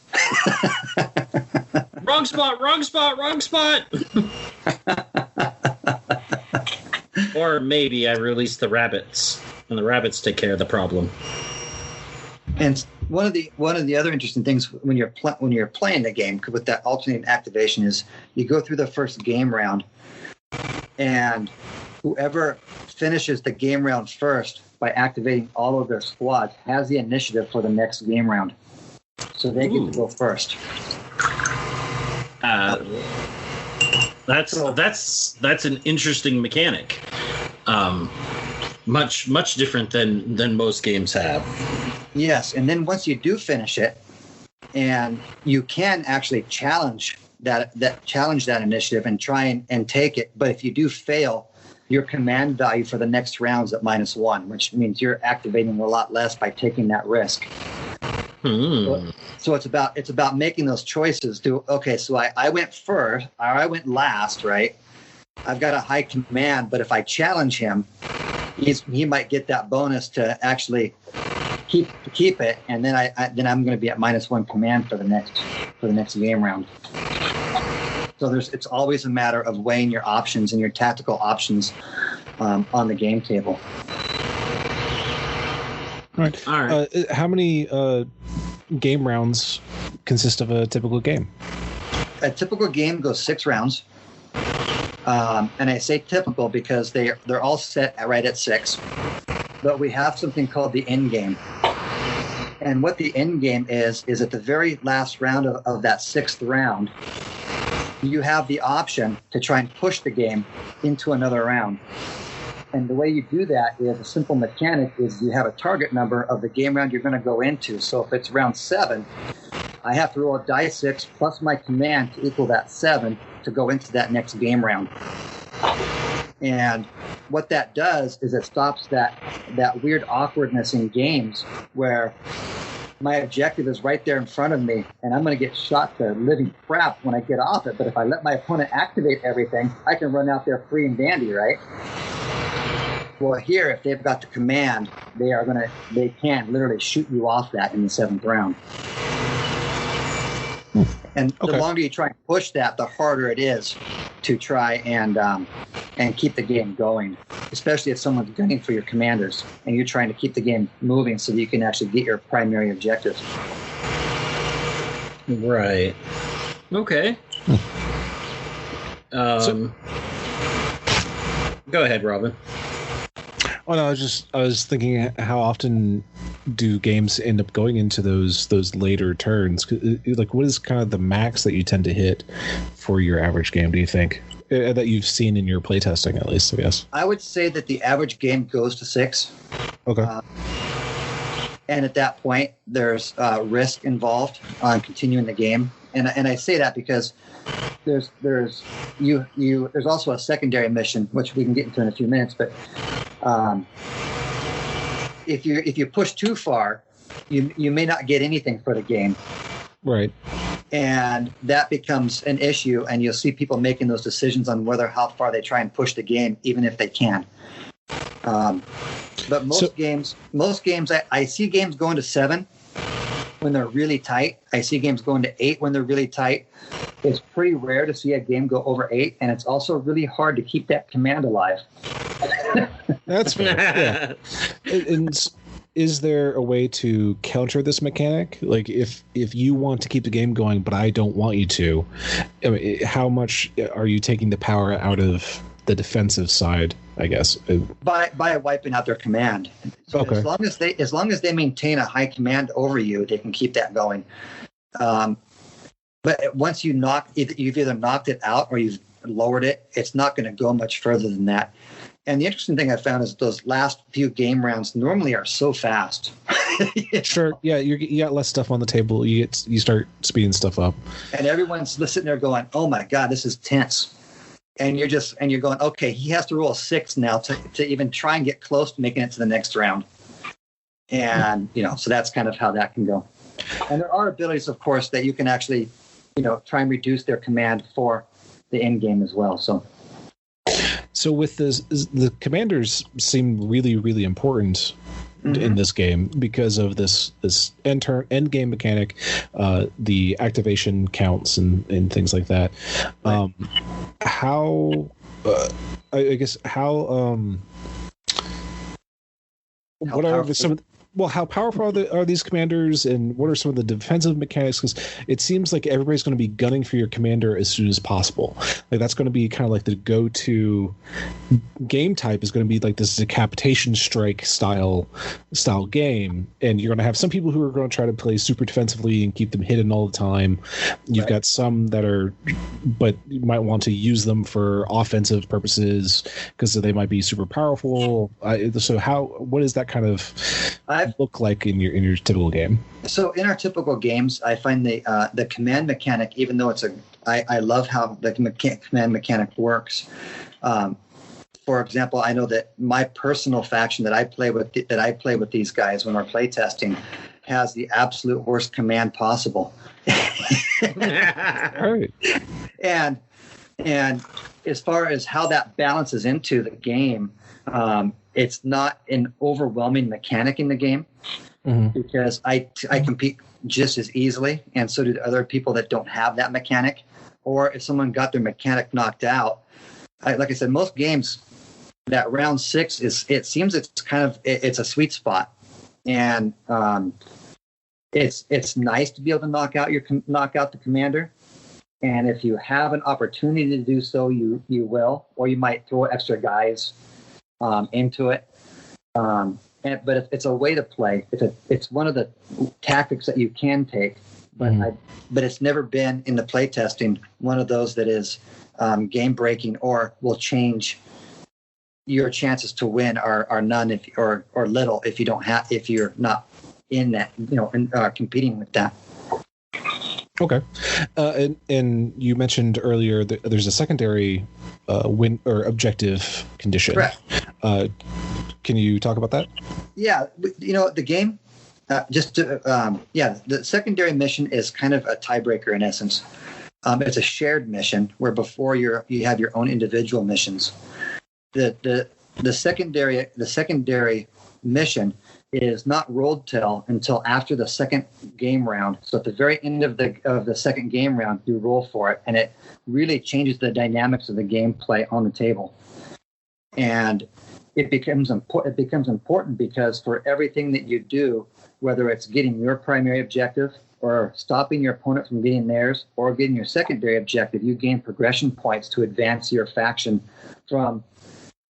Wrong spot. Or maybe I release the rabbits, and the rabbits take care of the problem. And one of the other interesting things when you're playing the game with that alternating activation is you go through the first game round, and whoever finishes the game round first by activating all of their squads has the initiative for the next game round, so they get to go first. That's an interesting mechanic. Much different than most games have. Yes, and then once you do finish it, and you can actually challenge that initiative and try and take it. But if you do fail, your command value for the next round is at -1, which means you're activating a lot less by taking that risk. So it's about making those choices. So I went first, or I went last, right? I've got a high command, but if I challenge him, he might get that bonus to actually keep it, and then I'm going to be at -1 command for the next game round. So it's always a matter of weighing your options and your tactical options on the game table. All right. How many game rounds consist of a typical game? A typical game goes 6 rounds. And I say typical because they're all set right at 6. But we have something called the end game. And what the end game is at the very last round of that 6th round, you have the option to try and push the game into another round. And the way you do that is a simple mechanic is you have a target number of the game round you're going to go into. So if it's round 7, I have to roll a die 6 plus my command to equal that 7 to go into that next game round. And what that does is it stops that weird awkwardness in games where my objective is right there in front of me, and I'm going to get shot to living crap when I get off it. But if I let my opponent activate everything, I can run out there free and dandy, right? Well, here, if they've got the command, they can literally shoot you off that in the 7th round. And the longer you try and push that, the harder it is to try and keep the game going, especially if someone's gunning for your commanders and you're trying to keep the game moving so that you can actually get your primary objectives. Right. Okay. Go ahead, Robin. Oh no, I was thinking, how often do games end up going into those later turns? Like, what is kind of the max that you tend to hit for your average game, do you think? That you've seen in your playtesting, at least, I guess. I would say that the average game goes to 6. Okay. And at that point, there's risk involved on continuing the game. And I say that because there's also a secondary mission, which we can get into in a few minutes, but if you push too far, you may not get anything for the game. Right. And that becomes an issue, and you'll see people making those decisions on how far they try and push the game, even if they can. But most games, I see games going to 7 when they're really tight. I see games going to 8 when they're really tight. It's pretty rare to see a game go over 8, and it's also really hard to keep that command alive. That's fair. Yeah. And is there a way to counter this mechanic? Like, if you want to keep the game going, but I don't want you to, I mean, how much are you taking the power out of the defensive side, I guess? By wiping out their command. So okay. As long as they maintain a high command over you, they can keep that going. But once you've either knocked it out or you've lowered it, it's not going to go much further than that. And the interesting thing I found is those last few game rounds normally are so fast. Sure. Yeah, you got less stuff on the table. You start speeding stuff up. And everyone's sitting there going, "Oh my God, this is tense." And you're going, "Okay, he has to roll a 6 now to even try and get close to making it to the next round." And so that's kind of how that can go. And there are abilities, of course, that you can actually, try and reduce their command for the end game as well. So with this, the commanders seem really, really important in this game because of this end game mechanic, the activation counts and things like that. Right. How how powerful are these commanders, and what are some of the defensive mechanics? Because it seems like everybody's going to be gunning for your commander as soon as possible. Like, that's going to be kind of like the go-to game type is going to be like this decapitation strike style game, and you're going to have some people who are going to try to play super defensively and keep them hidden all the time. You've got some that are, but you might want to use them for offensive purposes because they might be super powerful. So what is that kind of look like in your typical game? So in our typical games, I find the command mechanic, even though I love how the command mechanic works. for example, I know that my personal faction that I play with these guys when we're playtesting has the absolute worst command possible. All right. And as far as how that balances into the game, it's not an overwhelming mechanic in the game, because I compete just as easily, and so do other people that don't have that mechanic. Or if someone got their mechanic knocked out, like I said, most games, that round 6 it's a sweet spot, and it's nice to be able to knock out the commander. And if you have an opportunity to do so, you will, or you might throw extra guys into it. But it's a way to play. It's one of the tactics that you can take. But it's never been in the play testing one of those that is game breaking or will change your chances to win are none or little if you're not in that, competing with that. Okay. And you mentioned earlier that there's a secondary win or objective condition. Correct. Can you talk about that? Yeah. The game, the secondary mission is kind of a tiebreaker in essence. It's a shared mission where before you have your own individual missions. The secondary mission is not rolled until after the second game round. So at the very end of the second game round, you roll for it, and it really changes the dynamics of the gameplay on the table. And it becomes important because for everything that you do, whether it's getting your primary objective or stopping your opponent from getting theirs or getting your secondary objective, you gain progression points to advance your faction from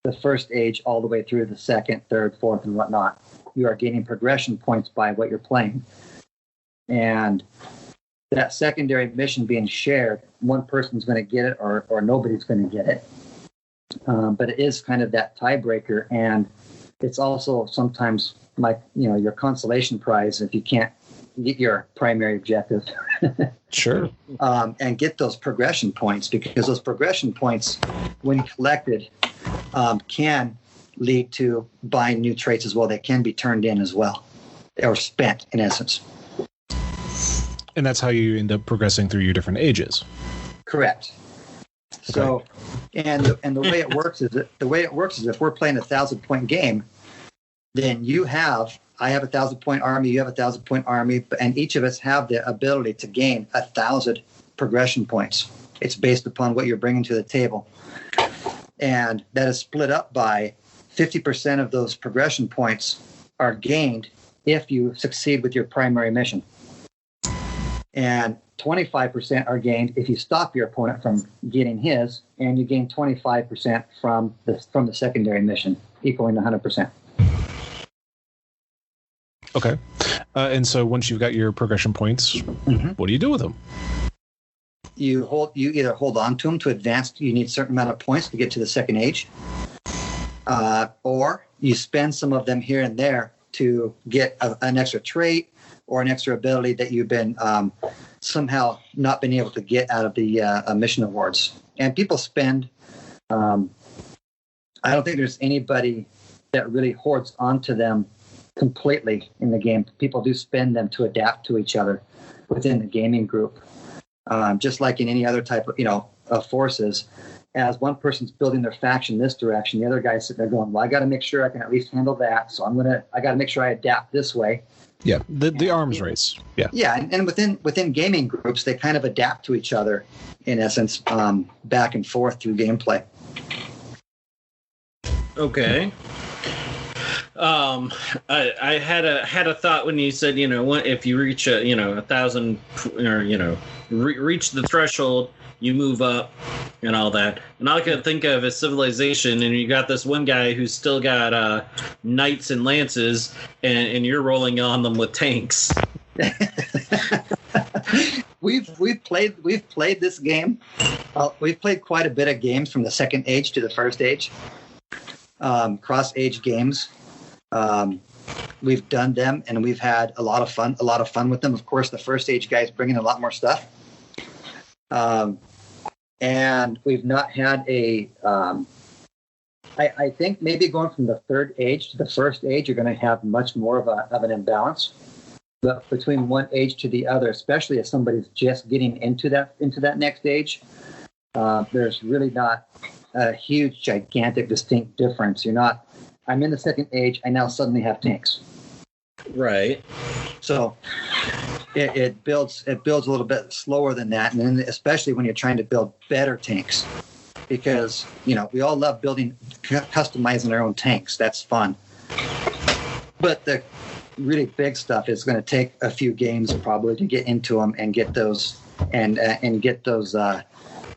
the first age all the way through the second, third, fourth, and whatnot. You are gaining progression points by what you're playing. And that secondary mission being shared, one person's going to get it or nobody's going to get it. But it is kind of that tiebreaker, and it's also sometimes your consolation prize if you can't get your primary objective. Sure. And get those progression points, because those progression points, when collected, can lead to buying new traits as well. They can be turned in as well, or spent in essence. And that's how you end up progressing through your different ages. Correct. Okay. So, and the way it works is if we're playing 1,000-point game, then I have a 1,000-point army, you have a 1,000-point army, and each of us have the ability to gain 1,000 progression points. It's based upon what you're bringing to the table. And that is split up by 50% of those progression points are gained if you succeed with your primary mission. And 25% are gained if you stop your opponent from getting his, and you gain 25% from the secondary mission, equaling 100%. Okay. And so once you've got your progression points, what do you do with them? You either hold on to them to advance. You need a certain amount of points to get to the second age, or you spend some of them here and there to get an extra trait or an extra ability that you've been somehow not been able to get out of the mission awards. And people spend. I don't think there's anybody that really hoards onto them completely in the game. People do spend them to adapt to each other within the gaming group. Just like in any other type of forces, as one person's building their faction this direction, the other guy's sitting there going, well, I got to make sure I can at least handle that. So I got to make sure I adapt this way. Yeah. The arms race. Yeah. Yeah. And within gaming groups, they kind of adapt to each other in essence, back and forth through gameplay. Okay. I had a thought when you said, if you reach 1,000 or reach the threshold, you move up and all that. And all I could think of is Civilization, and you got this one guy who's still got knights and lances, and you're rolling on them with tanks. We've played this game. We've played quite a bit of games from the second age to the first age. Cross age games. We've done them, and we've had a lot of fun with them. Of course, the first age guys bring in a lot more stuff. And we've not had a I think maybe going from the third age to the first age, you're going to have much more of an imbalance. But between one age to the other, especially if somebody's just getting into that next age, there's really not a huge, gigantic, distinct difference. I'm in the second age. I now suddenly have tanks. Right. So it builds a little bit slower than that, and then especially when you're trying to build better tanks, because we all love customizing our own tanks. That's fun. But the really big stuff is going to take a few games probably to get into them and get those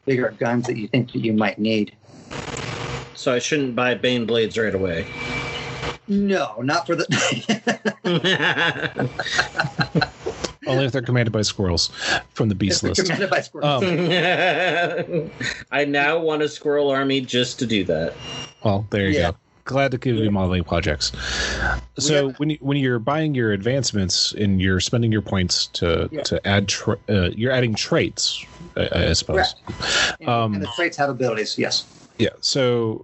bigger guns that you think that you might need. So I shouldn't buy Bane blades right away. No, not for the. Only if they're commanded by squirrels from the beast list. Commanded by squirrels. I now want a squirrel army just to do that. Well, there you go. Glad to give you modeling projects. So when you're buying your advancements and you're spending your points to add, you're adding traits, I suppose. Correct. And the traits have abilities. Yes. Yeah. So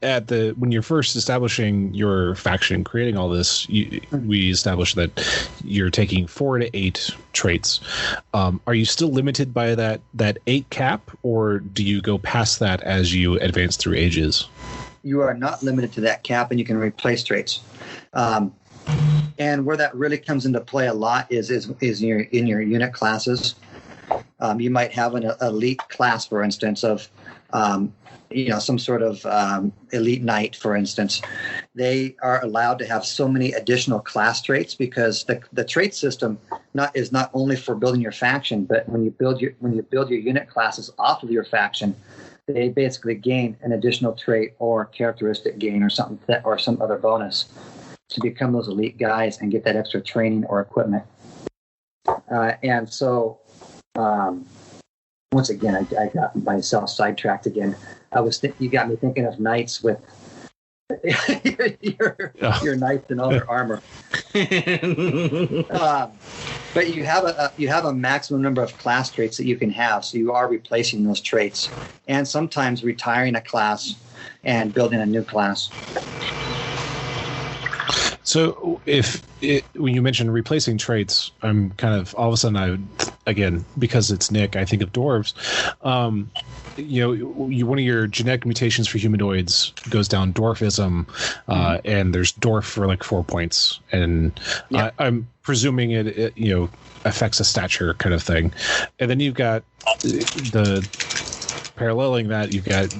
when you're first establishing your faction, creating all this, we established that you're taking 4 to 8 traits. Are you still limited by that 8 cap, or do you go past that as you advance through ages? You are not limited to that cap, and you can replace traits. And where that really comes into play a lot is in your unit classes. You might have an elite class, for instance, of some sort of elite knight, for instance. They are allowed to have so many additional class traits because the trait system is not only for building your faction, but when you build your unit classes off of your faction, they basically gain an additional trait or characteristic gain or something or some other bonus to become those elite guys and get that extra training or equipment. And so, once again, I got myself sidetracked again. You got me thinking of knights with your knights and all their armor. But you have a maximum number of class traits that you can have, so you are replacing those traits, and sometimes retiring a class and building a new class. So when you mention replacing traits, I'm kind of all of a sudden because it's Nick, I think of dwarves. One of your genetic mutations for humanoids goes down dwarfism, and there's dwarf for like 4 points, and I'm presuming it affects a stature kind of thing, and then you've got the paralleling that you've got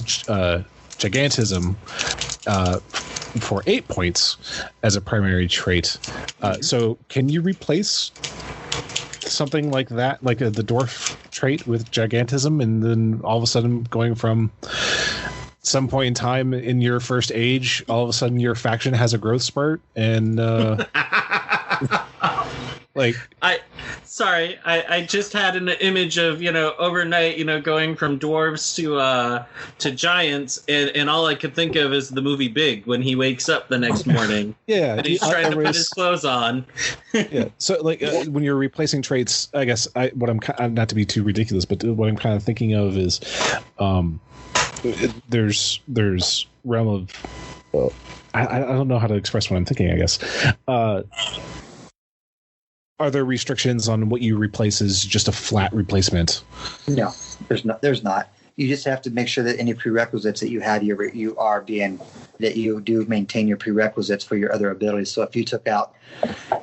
gigantism for 8 points as a primary trait. So can you replace something like that, like the dwarf trait with gigantism, and then all of a sudden going from some point in time in your first age, all of a sudden your faction has a growth spurt and I just had an image of overnight going from dwarves to giants, and all I could think of is the movie Big when he wakes up the next morning. Yeah, and he's trying to put his clothes on. Yeah, so when you're replacing traits, I guess I'm not to be too ridiculous, but what I'm kind of thinking of is there's realm of I don't know how to express what I'm thinking, I guess. Are there restrictions on what you replace as just a flat replacement? No, there's not. You just have to make sure that any prerequisites that you have, that you do maintain your prerequisites for your other abilities. So if you took out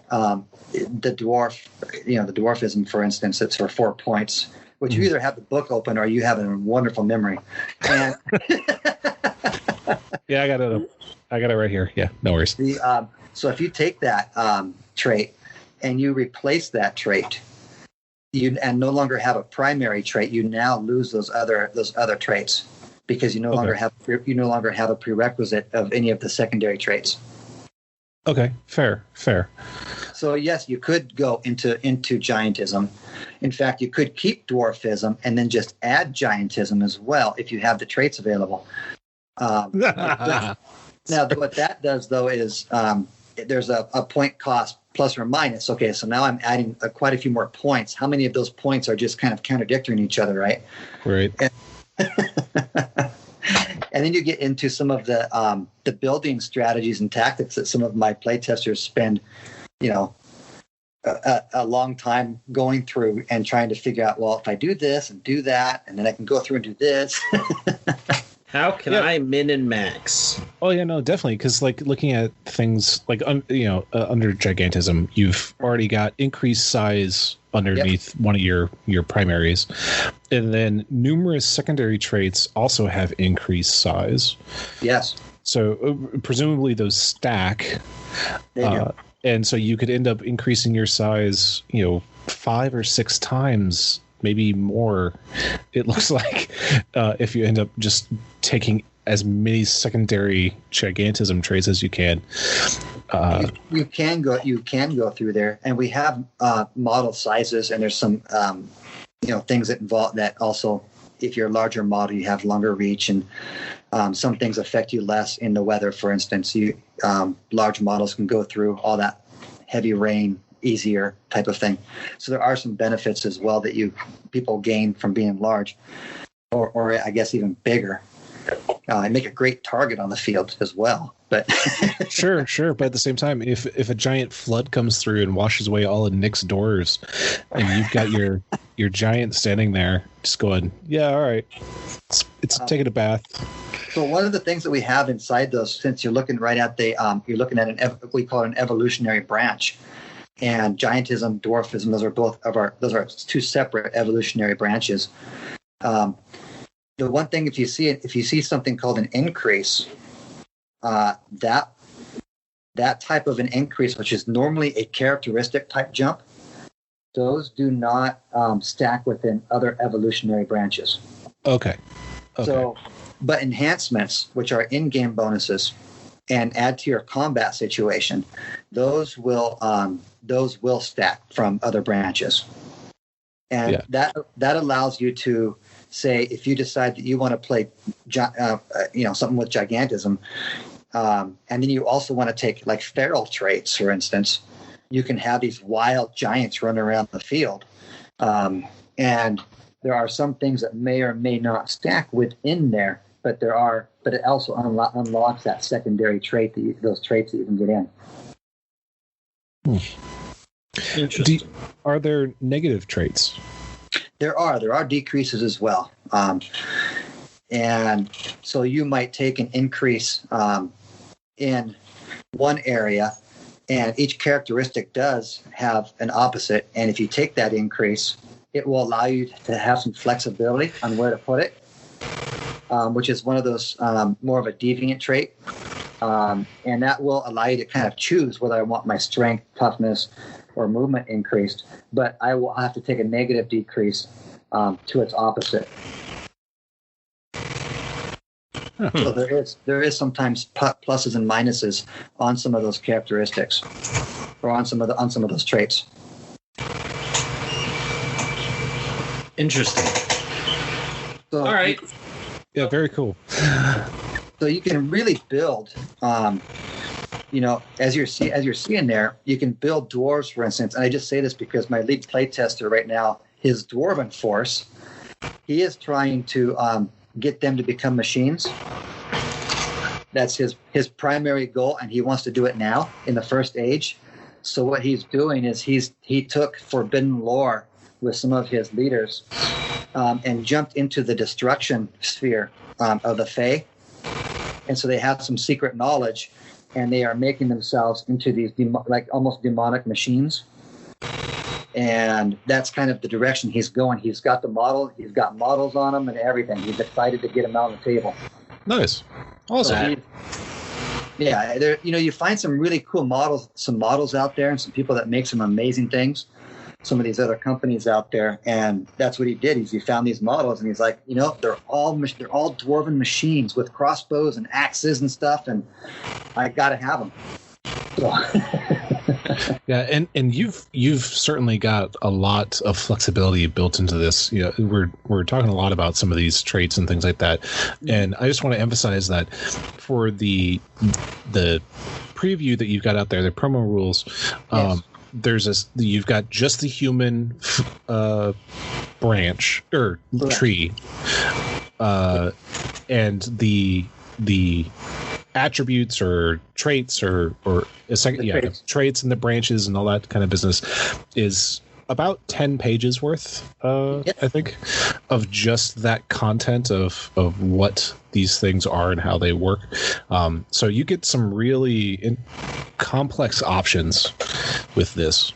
the dwarf, the dwarfism, for instance, it's for 4 points, which you either have the book open or you have a wonderful memory. And yeah, I got it right here. Yeah, no worries. So if you take that trait and you replace that trait, and no longer have a primary trait, you now lose those other traits because you no longer have a prerequisite of any of the secondary traits. Okay, fair. So yes, you could go into giantism. In fact, you could keep dwarfism and then just add giantism as well if you have the traits available. Now, what that does though is there's a point cost plus or minus. Okay, so now I'm adding quite a few more points. How many of those points are just kind of contradicting each other, right? Right. And then you get into some of the building strategies and tactics that some of my playtesters spend, a long time going through and trying to figure out, well, if I do this and do that, and then I can go through and do this. How can I min and max? Oh yeah, no, definitely. Because like looking at things like under gigantism, you've already got increased size underneath one of your primaries, and then numerous secondary traits also have increased size. Yes. So presumably those stack. They do. And so you could end up increasing your size, 5 or 6 times, maybe more. It looks like if you end up just taking as many secondary gigantism traits as you can. You can go through there, and we have model sizes, and there's some things that involve that also. If you're a larger model, you have longer reach, and some things affect you less in the weather. For instance, large models can go through all that heavy rain easier type of thing. So there are some benefits as well that people gain from being large, or I guess even bigger. And make a great target on the field as well. But sure. But at the same time, if a giant flood comes through and washes away all of Nick's doors, and you've got your giant standing there just going, yeah, all right, it's taking a bath. So one of the things that we have inside those, since you're looking right at you're looking at we call it an evolutionary branch, and giantism, dwarfism, those are 2 separate evolutionary branches. The one thing, if you see something called an increase, that type of an increase, which is normally a characteristic type jump, those do not stack within other evolutionary branches. Okay. So, but enhancements, which are in-game bonuses, and add to your combat situation, those will stack from other branches, and that allows you to say, if you decide that you want to play, something with gigantism, and then you also want to take like feral traits, for instance, you can have these wild giants run around the field, and there are some things that may or may not stack within there, but it also unlocks that secondary trait, those traits that you can get in. Interesting. Are there negative traits? There are decreases as well. And so you might take an increase in one area, and each characteristic does have an opposite. And if you take that increase, it will allow you to have some flexibility on where to put it, which is one of those more of a deviant trait. And that will allow you to kind of choose whether I want my strength, toughness, or movement increased, but I will have to take a negative decrease to its opposite. So there is sometimes pluses and minuses on some of those characteristics, or on some of those traits. Interesting. So all right. Yeah, very cool. So you can really build. As you're seeing there, you can build dwarves, for instance. And I just say this because my lead playtester right now, his dwarven force, he is trying to get them to become machines. That's his primary goal, and he wants to do it now in the first age. So what he's doing is he took forbidden lore with some of his leaders and jumped into the destruction sphere of the Fae. And so they have some secret knowledge, and they are making themselves into these almost demonic machines. And that's kind of the direction he's going. He's got models on them and everything. He's excited to get them out on the table. Nice. Awesome. So you find some really cool models out there, and some people that make some amazing things. Some of these other companies out there, and that's what he did. He found these models, and he's like, they're all dwarven machines with crossbows and axes and stuff, and I got to have them. So. Yeah, and you've certainly got a lot of flexibility built into this. We're talking a lot about some of these traits and things like that, and I just want to emphasize that for the preview that you've got out there, the promo rules. Yes. You've got just the human branch or tree, and the attributes or traits or a second, traits. Traits and the branches and all that kind of business is about 10 pages worth, I think, of just that content of what these things are and how they work. So you get some really complex options with this.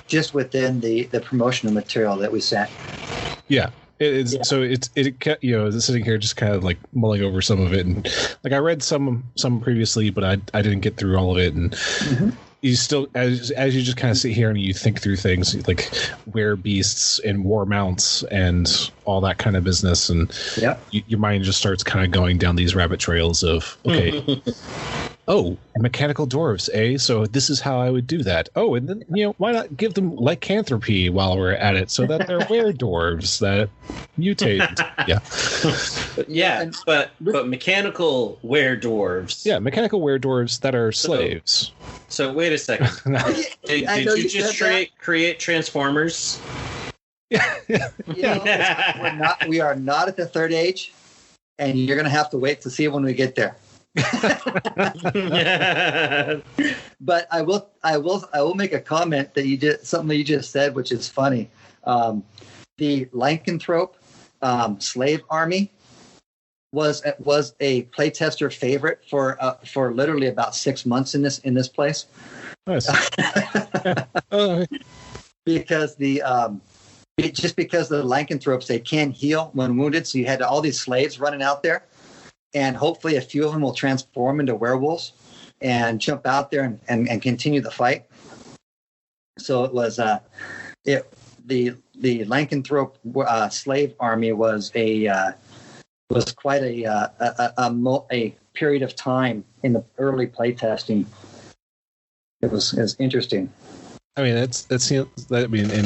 Just within the promotional material that we sent. Yeah. So it's sitting here just kind of like mulling over some of it, and like I read some previously, but I didn't get through all of it, and you still as you just kind of sit here and you think through things like were beasts and war mounts and all that kind of business, and your mind just starts kind of going down these rabbit trails of oh, mechanical dwarves, eh? So this is how I would do that. Oh, and then, why not give them lycanthropy while we're at it so that they're were-dwarves that mutate. But mechanical were-dwarves. Yeah, mechanical were-dwarves that are slaves. So wait a second. Did you just create Transformers? We are not at the third age, and you're going to have to wait to see when we get there. But I will make a comment that something you just said, which is funny. The lycanthrope slave army was a playtester favorite for literally about 6 months in this place. Nice. Because because the lycanthropes, they can heal when wounded, so you had all these slaves running out there. And hopefully a few of them will transform into werewolves and jump out there and continue the fight. So it was the lycanthrope slave army was quite a period of time in the early playtesting. It was interesting. I mean, and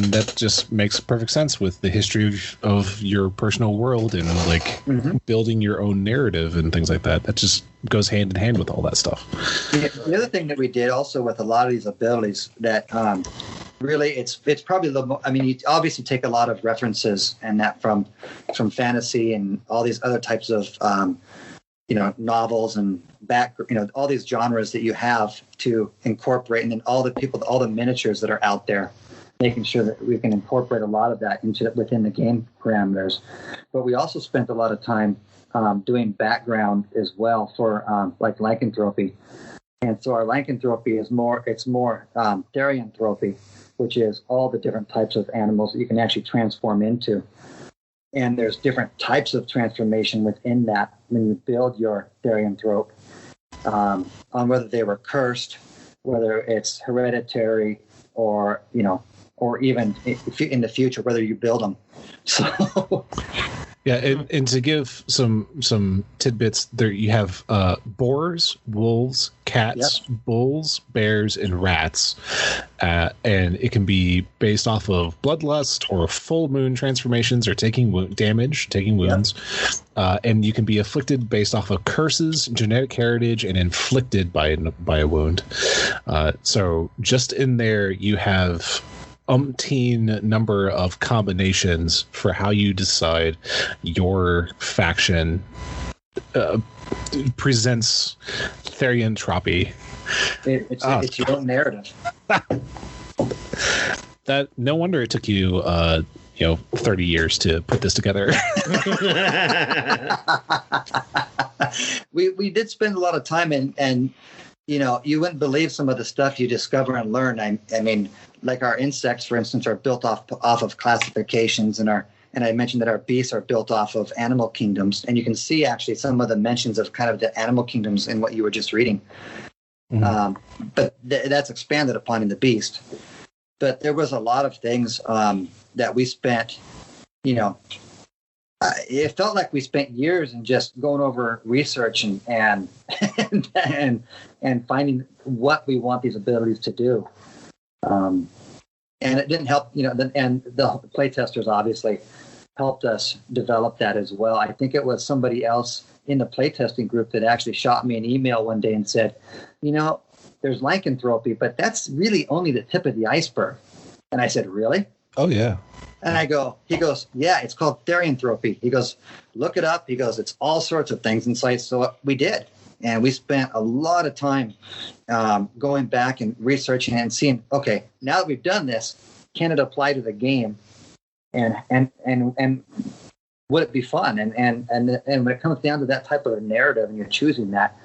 that just makes perfect sense with the history of your personal world and like building your own narrative and things like that. That just goes hand in hand with all that stuff. The other thing that we did also with a lot of these abilities that really it's probably you obviously take a lot of references and that from fantasy and all these other types of novels and all these genres that you have to incorporate, and then all the miniatures that are out there, making sure that we can incorporate a lot of that within the game parameters. But we also spent a lot of time doing background as well for like lycanthropy. And so our lycanthropy is more therianthropy, which is all the different types of animals that you can actually transform into. And there's different types of transformation within that when you build your therianthrope, on whether they were cursed, whether it's hereditary, or even in the future, whether you build them. So. Yeah, and to give some tidbits, there you have boars, wolves, cats, bulls, bears, and rats, and it can be based off of bloodlust or full moon transformations or taking wounds, and you can be afflicted based off of curses, genetic heritage, and inflicted by a wound. So just in there, you have umpteen number of combinations for how you decide your faction presents therianthropy. It's your own narrative. That no wonder it took you 30 years to put this together. We did spend a lot of time and you wouldn't believe some of the stuff you discover and learn. I mean, like our insects, for instance, are built off of classifications, and I mentioned that our beasts are built off of animal kingdoms, and you can see actually some of the mentions of kind of the animal kingdoms in what you were just reading. But that's expanded upon in the beast. But there was a lot of things that we spent, it felt like we spent years in just going over research and finding what we want these abilities to do. And it didn't help, and the playtesters obviously helped us develop that as well. I think it was somebody else in the playtesting group that actually shot me an email one day and said, there's lycanthropy, but that's really only the tip of the iceberg. And I said, really? Oh yeah. And he goes, yeah, it's called therianthropy. He goes, look it up. He goes, it's all sorts of things. And so we did. And we spent a lot of time going back and researching and seeing, okay, now that we've done this, can it apply to the game? And would it be fun? And when it comes down to that type of a narrative and you're choosing that,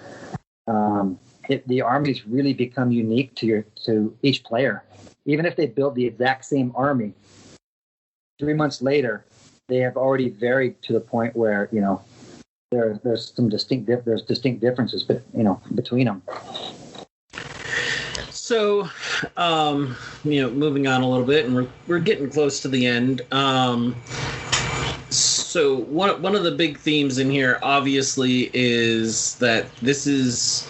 the armies really become unique to each player. Even if they build the exact same army, 3 months later, they have already varied to the point where, there's distinct differences, but between them. So, moving on a little bit, and we're getting close to the end. So one of the big themes in here, obviously, is that this is,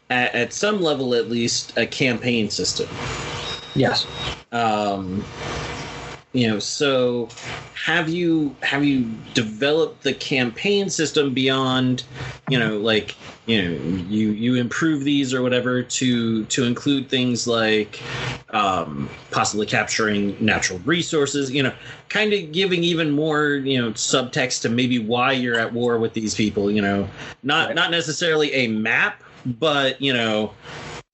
at some level at least, a campaign system. Yes. So have you developed the campaign system beyond, you improve these or whatever to include things like possibly capturing natural resources, kind of giving even more, subtext to maybe why you're at war with these people, not necessarily a map, but,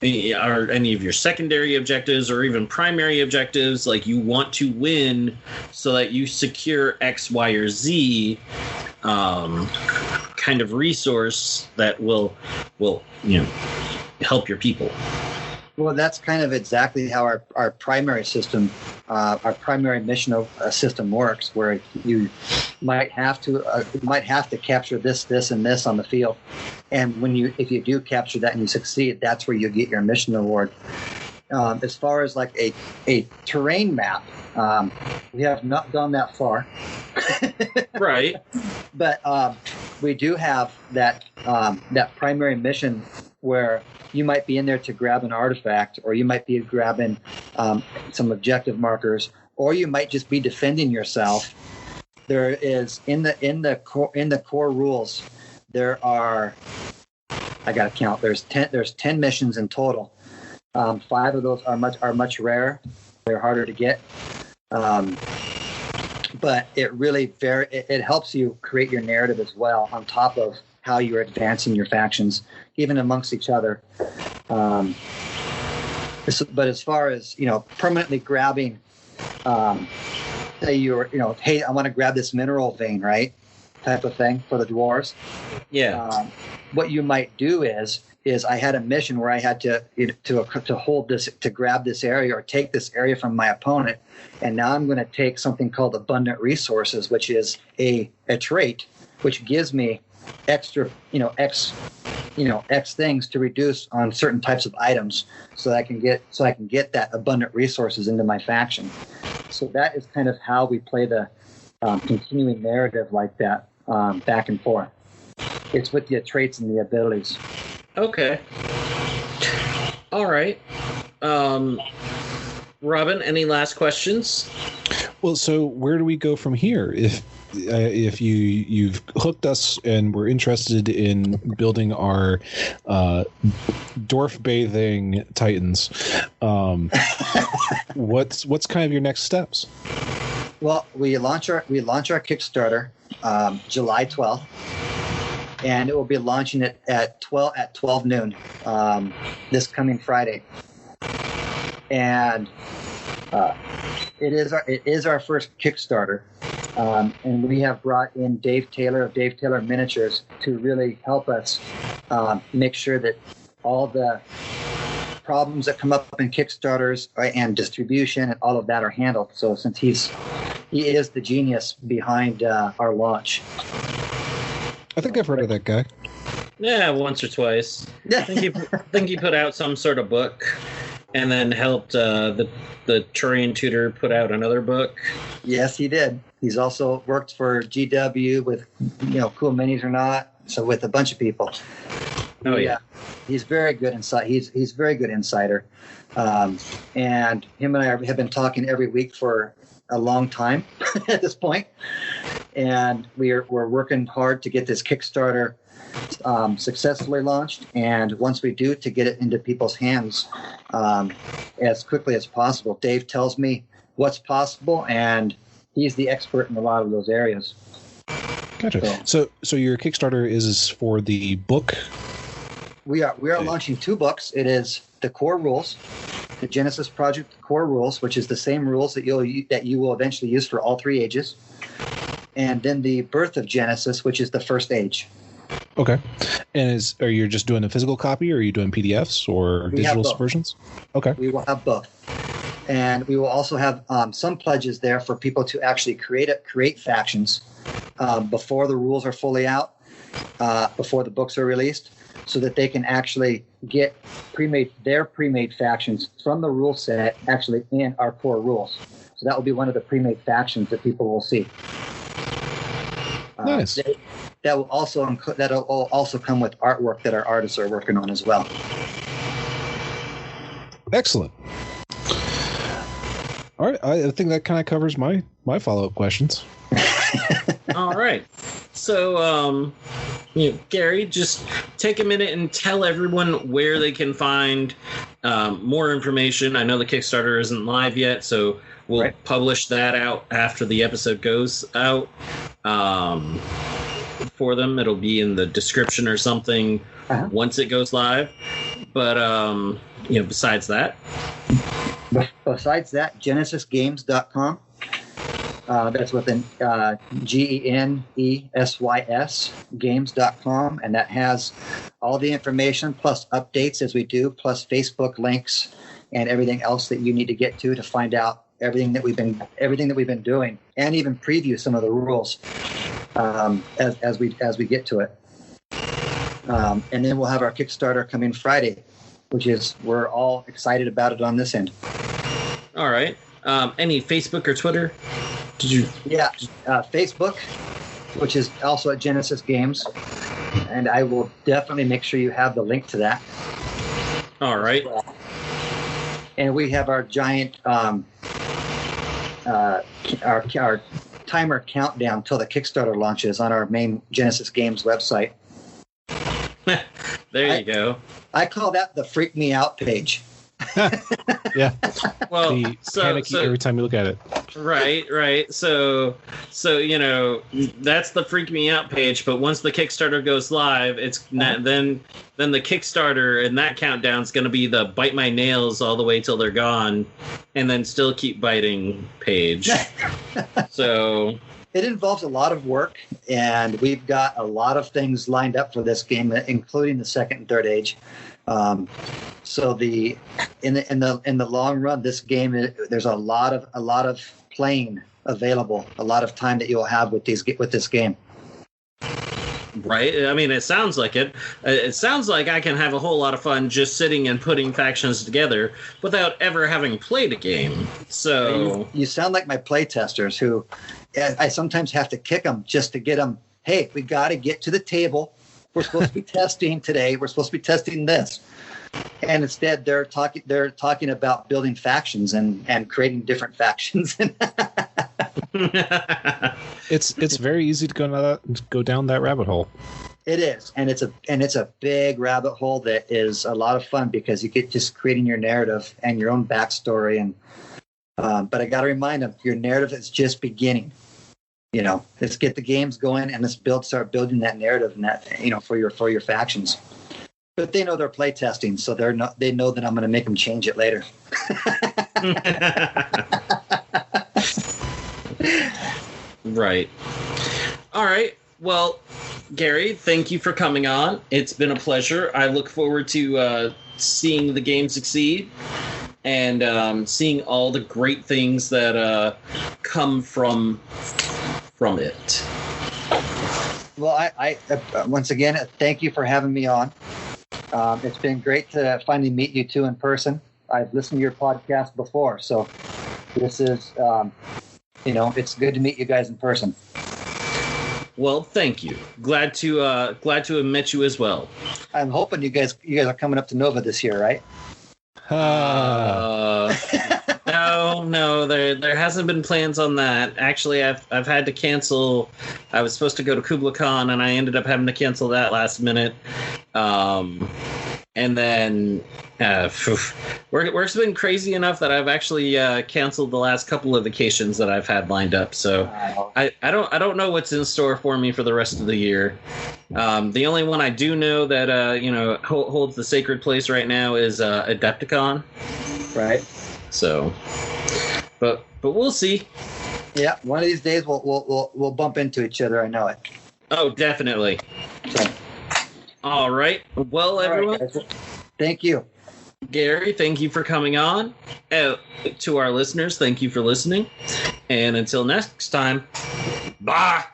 are any of your secondary objectives or even primary objectives, like you want to win so that you secure X, Y, or Z kind of resource that will help your people. Well, that's kind of exactly how our primary system, our primary mission system works, where you might have to capture this, and this on the field. And if you do capture that and you succeed, that's where you get your mission award. As far as like a terrain map, we have not gone that far. Right. But we do have that primary mission where you might be in there to grab an artifact, or you might be grabbing some objective markers, or you might just be defending yourself. There is in the core rules, there are, I got to count. There's 10 missions in total. 5 of those are much rarer. They're harder to get. But it really it helps you create your narrative as well, on top of how you're advancing your factions, even amongst each other. But as far as permanently grabbing, say hey, I want to grab this mineral vein, right? Type of thing for the dwarves. Yeah. What you might do is I had a mission where I had to hold this, to grab this area or take this area from my opponent, and now I'm going to take something called abundant resources, which is a trait which gives me extra X things to reduce on certain types of items, so that I can get that abundant resources into my faction. So that is kind of how we play the continuing narrative like that, back and forth. It's with the traits and the abilities. Okay. All right. Robin, any last questions? Well, so where do we go from here? If you've hooked us and we're interested in building our dwarf bathing titans, what's kind of your next steps? Well, we launch our Kickstarter July 12th, and it will be launching it at 12 noon this coming Friday. And it is our first Kickstarter, and we have brought in Dave Taylor of Dave Taylor Miniatures to really help us make sure that all the problems that come up in Kickstarters and distribution and all of that are handled. So since he is the genius behind our launch. I think I've heard of that guy. Yeah, once or twice. I think he put out some sort of book, and then helped the Turian Tutor put out another book. Yes, he did. He's also worked for GW with Cool Minis or Not, so with a bunch of people. Oh yeah, he's very good inside. He's very good insider, and him and I have been talking every week for a long time at this point, and we're working hard to get this Kickstarter successfully launched, and once we do, to get it into people's hands as quickly as possible. Dave tells me what's possible, and he's the expert in a lot of those areas. Gotcha. So your Kickstarter is for the book? We are launching 2 books. It is the core rules, the Genesys Project core rules, which is the same rules that you will eventually use for all 3 ages, and then the Birth of Genesys, which is the first age. Okay. And are you just doing a physical copy, or are you doing PDFs or digital versions? Okay. We will have both. And we will also have some pledges there for people to actually create factions before the rules are fully out, before the books are released, so that they can actually get their pre-made factions from the rule set actually in our core rules. So that will be one of the pre-made factions that people will see. Nice. That will also come with artwork that our artists are working on as well. Excellent. All right, I think that kind of covers my follow-up questions. All right. So, Gary, just take a minute and tell everyone where they can find more information. I know the Kickstarter isn't live yet, so we'll publish that out after the episode goes out for them. It'll be in the description or something once it goes live. But, besides that, GenesysGames.com. That's within GENESYS games.com, and that has all the information plus updates as we do, plus Facebook links and everything else that you need to get to find out everything that we've been doing, and even preview some of the rules as we get to it. And then we'll have our Kickstarter coming Friday, which is we're all excited about it on this end. All right. Any Facebook or Twitter? Facebook, which is also at Genesys Games, and I will definitely make sure you have the link to that. All right. And we have our giant our timer countdown till the Kickstarter launches on our main Genesys Games website. There you go. I call that the Freak Me Out page. Yeah. Well, panicky every time you look at it. Right. So that's the Freak Me Out page. But once the Kickstarter goes live, it's then the Kickstarter and that countdown is going to be the bite my nails all the way till they're gone, and then still keep biting page. So it involves a lot of work, and we've got a lot of things lined up for this game, including the second and third age. So in the long run, this game, there's a lot of playing available, a lot of time that you'll have with this game. Right. I mean, it sounds like it. It sounds like I can have a whole lot of fun just sitting and putting factions together without ever having played a game. So you sound like my play testers, who I sometimes have to kick them just to get them. Hey, we got to get to the table. We're supposed to be testing today. We're supposed to be testing this. And instead, they're talking about building factions and creating different factions. It's very easy to go down that rabbit hole. It is, and it's a big rabbit hole that is a lot of fun because you get just creating your narrative and your own backstory. And but I got to remind them, your narrative is just beginning. Let's get the games going and let's start building that narrative and that for your factions. But they know they're play testing, so they know that I'm going to make them change it later. Right. All right. Well, Gary, thank you for coming on. It's been a pleasure. I look forward to seeing the game succeed and seeing all the great things that come from it. Well, I once again, thank you for having me on. It's been great to finally meet you two in person. I've listened to your podcast before, so this is, it's good to meet you guys in person. Well, thank you. Glad to have met you as well. I'm hoping you guys are coming up to Nova this year, right? No, there hasn't been plans on that. Actually, I've had to cancel. I was supposed to go to Kubla Khan, and I ended up having to cancel that last minute. And then work's been crazy enough that I've actually canceled the last couple of vacations that I've had lined up. So I don't know what's in store for me for the rest of the year. The only one I do know that holds the sacred place right now is Adepticon. Right. So, but we'll see. Yeah, one of these days we'll bump into each other. I know it. Oh, definitely. So, all right. Well, everyone. right, thank you. Gary, thank you for coming on. To our listeners, thank you for listening. And until next time, bye.